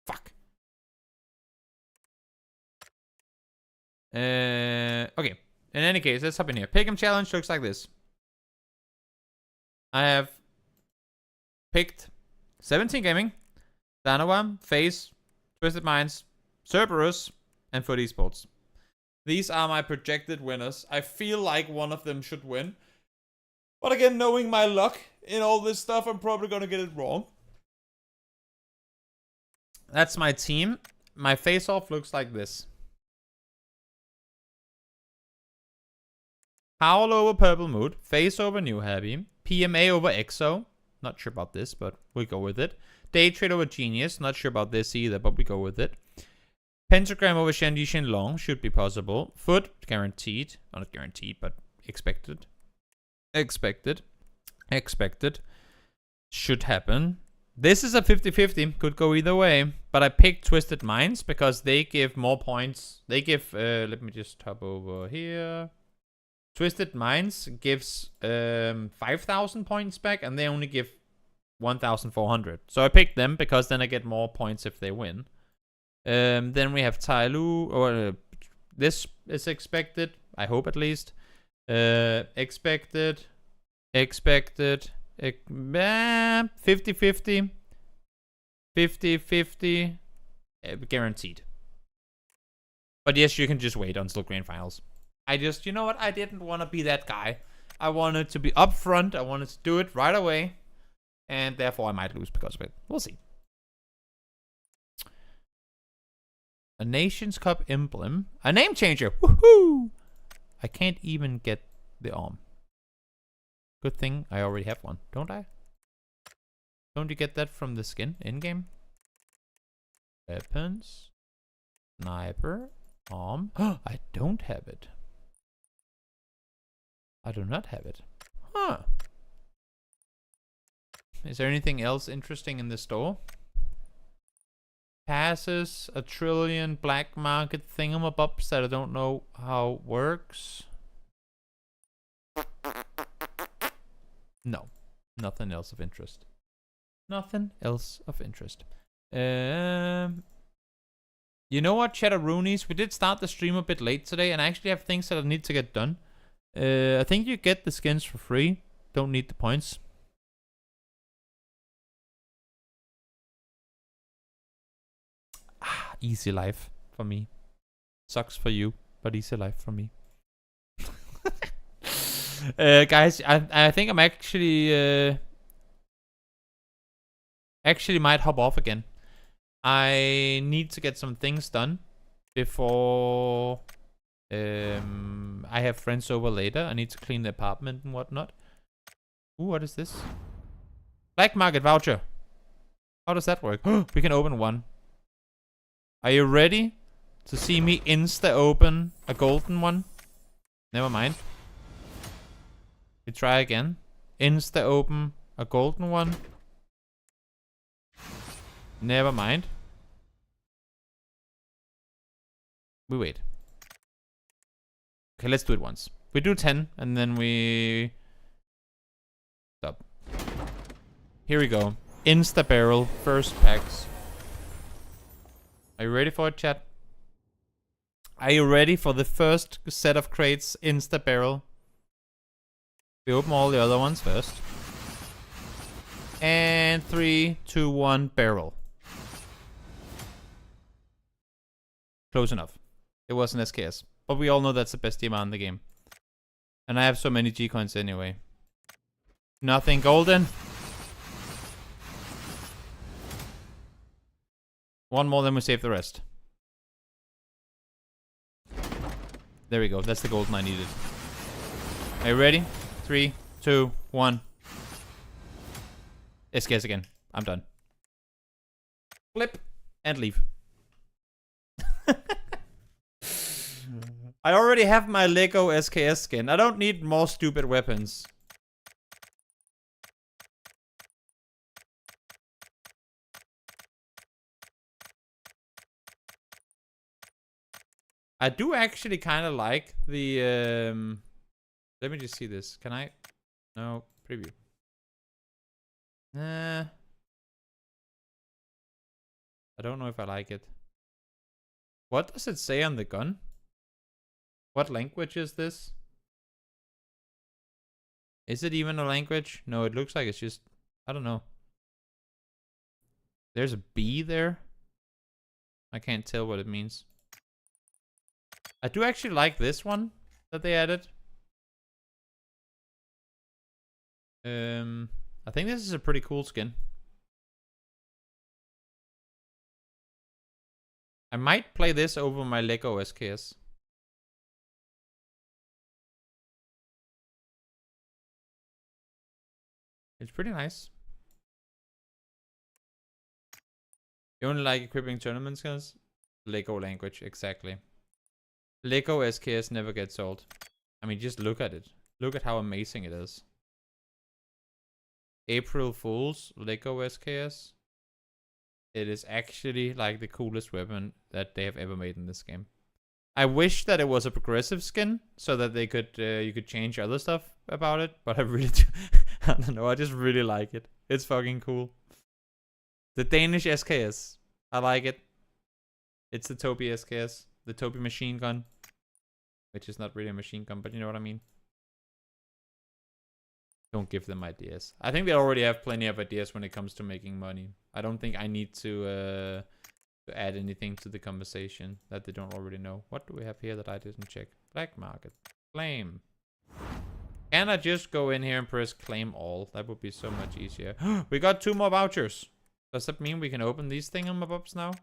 Fuck. Okay. In any case, let's hop in here. Pick'em challenge looks like this. I have picked 17 Gaming, Danawa, FaZe, Twisted Minds, Cerberus, and Foot Esports. These are my projected winners. I feel like one of them should win. But again, knowing my luck in all this stuff, I'm probably gonna get it wrong. That's my team. My face-off looks like this. Howl over Purple Mood, FaZe over New Happy, PMA over EXO, not sure about this, but we go with it. Daytrade over Genius, not sure about this either, but we go with it. Pentagram over Shandy Shenlong, should be possible. Foot, guaranteed, not guaranteed, but expected. Expected. Should happen. This is a 50-50, could go either way, but I picked Twisted Minds because they give more points. They give, let me just hop over here. Twisted Minds gives 5,000 points back, and they only give 1,400. So I picked them because then I get more points if they win. Then we have Tai Lu, or this is expected. I hope at least. Expected. 50-50. 50-50. Guaranteed. But yes, you can just wait until grand finals. You know what? I didn't want to be that guy. I wanted to be upfront. I wanted to do it right away. And therefore, I might lose because of it. We'll see. A Nations Cup emblem. A name changer. Woohoo! I can't even get the arm. Good thing I already have one, don't I? Don't you get that from the skin in-game? Weapons. Sniper. Arm. I don't have it. I do not have it. Huh. Is there anything else interesting in the store? Passes, a trillion black market thingamabobs that I don't know how works. No. Nothing else of interest. Nothing else of interest. You know what, Chatteroonies? We did start the stream a bit late today, and I actually have things that I need to get done. I think you get the skins for free. Don't need the points. Easy life for me. Sucks for you, but easy life for me. Guys, I think I'm actually might hop off again. I need to get some things done before I have friends over later. I need to clean the apartment and whatnot. Ooh, what is this? Black market voucher. How does that work? We can open one. Are you ready to see me insta open a golden one? Never mind. We try again. Insta open a golden one. Never mind. We wait. Okay, let's do it once. We do 10 and then we stop. Here we go. Insta barrel, first packs. Are you ready for it, chat? Are you ready for the first set of crates, insta barrel? We open all the other ones first. And 3, 2, 1, barrel. Close enough. It was an SKS. But we all know that's the best DMR in the game. And I have so many G coins anyway. Nothing golden. One more, then we save the rest. There we go. That's the golden I needed. Are you ready? 3, 2, 1. SKS again. I'm done. Flip and leave. I already have my Lego SKS skin. I don't need more stupid weapons. I do actually kind of like the... Let me just see this. Can I? No. Preview. I don't know if I like it. What does it say on the gun? What language is this? Is it even a language? No, it looks like it's just... I don't know. There's a B there. I can't tell what it means. I do actually like this one that they added. I think this is a pretty cool skin. I might play this over my Lego SKS. It's pretty nice. You only like equipping tournament skins? Lego language, exactly. Lego SKS never gets old. I mean, just look at it. Look at how amazing it is. April Fools, Lego SKS. It is actually like the coolest weapon that they have ever made in this game. I wish that it was a progressive skin so that they could you could change other stuff about it, but I really do. I don't know, I just really like it. It's fucking cool. The Danish SKS. I like it. It's the Toby SKS. The Toby machine gun. Which is not really a machine gun, but you know what I mean. Don't give them ideas. I think they already have plenty of ideas when it comes to making money. I don't think I need to add anything to the conversation that they don't already know. What do we have here that I didn't check? Black market. Claim. Can I just go in here and press claim all? That would be so much easier. We got 2 more vouchers. Does that mean we can open these thingamabobs now?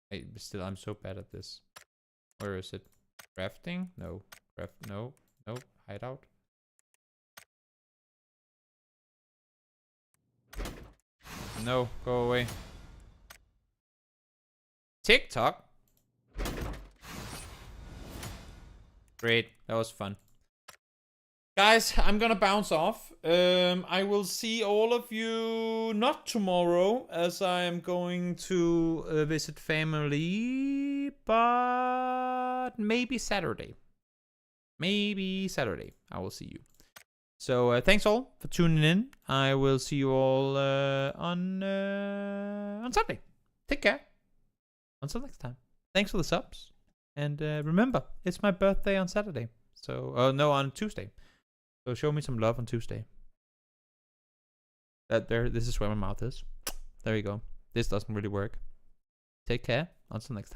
Hey, still, I'm so bad at this. Where is it? Crafting? No. No. No. Hideout. No. Go away. TikTok? Great. That was fun. Guys, I'm gonna bounce off. I will see all of you not tomorrow, as I am going to visit family, but maybe Saturday. Maybe Saturday. I will see you. So thanks all for tuning in. I will see you all on Sunday. Take care. Until next time. Thanks for the subs. And remember, it's my birthday on Saturday. So, no, on Tuesday. So show me some love on Tuesday. This is where my mouth is. There you go. This doesn't really work. Take care. Until next time.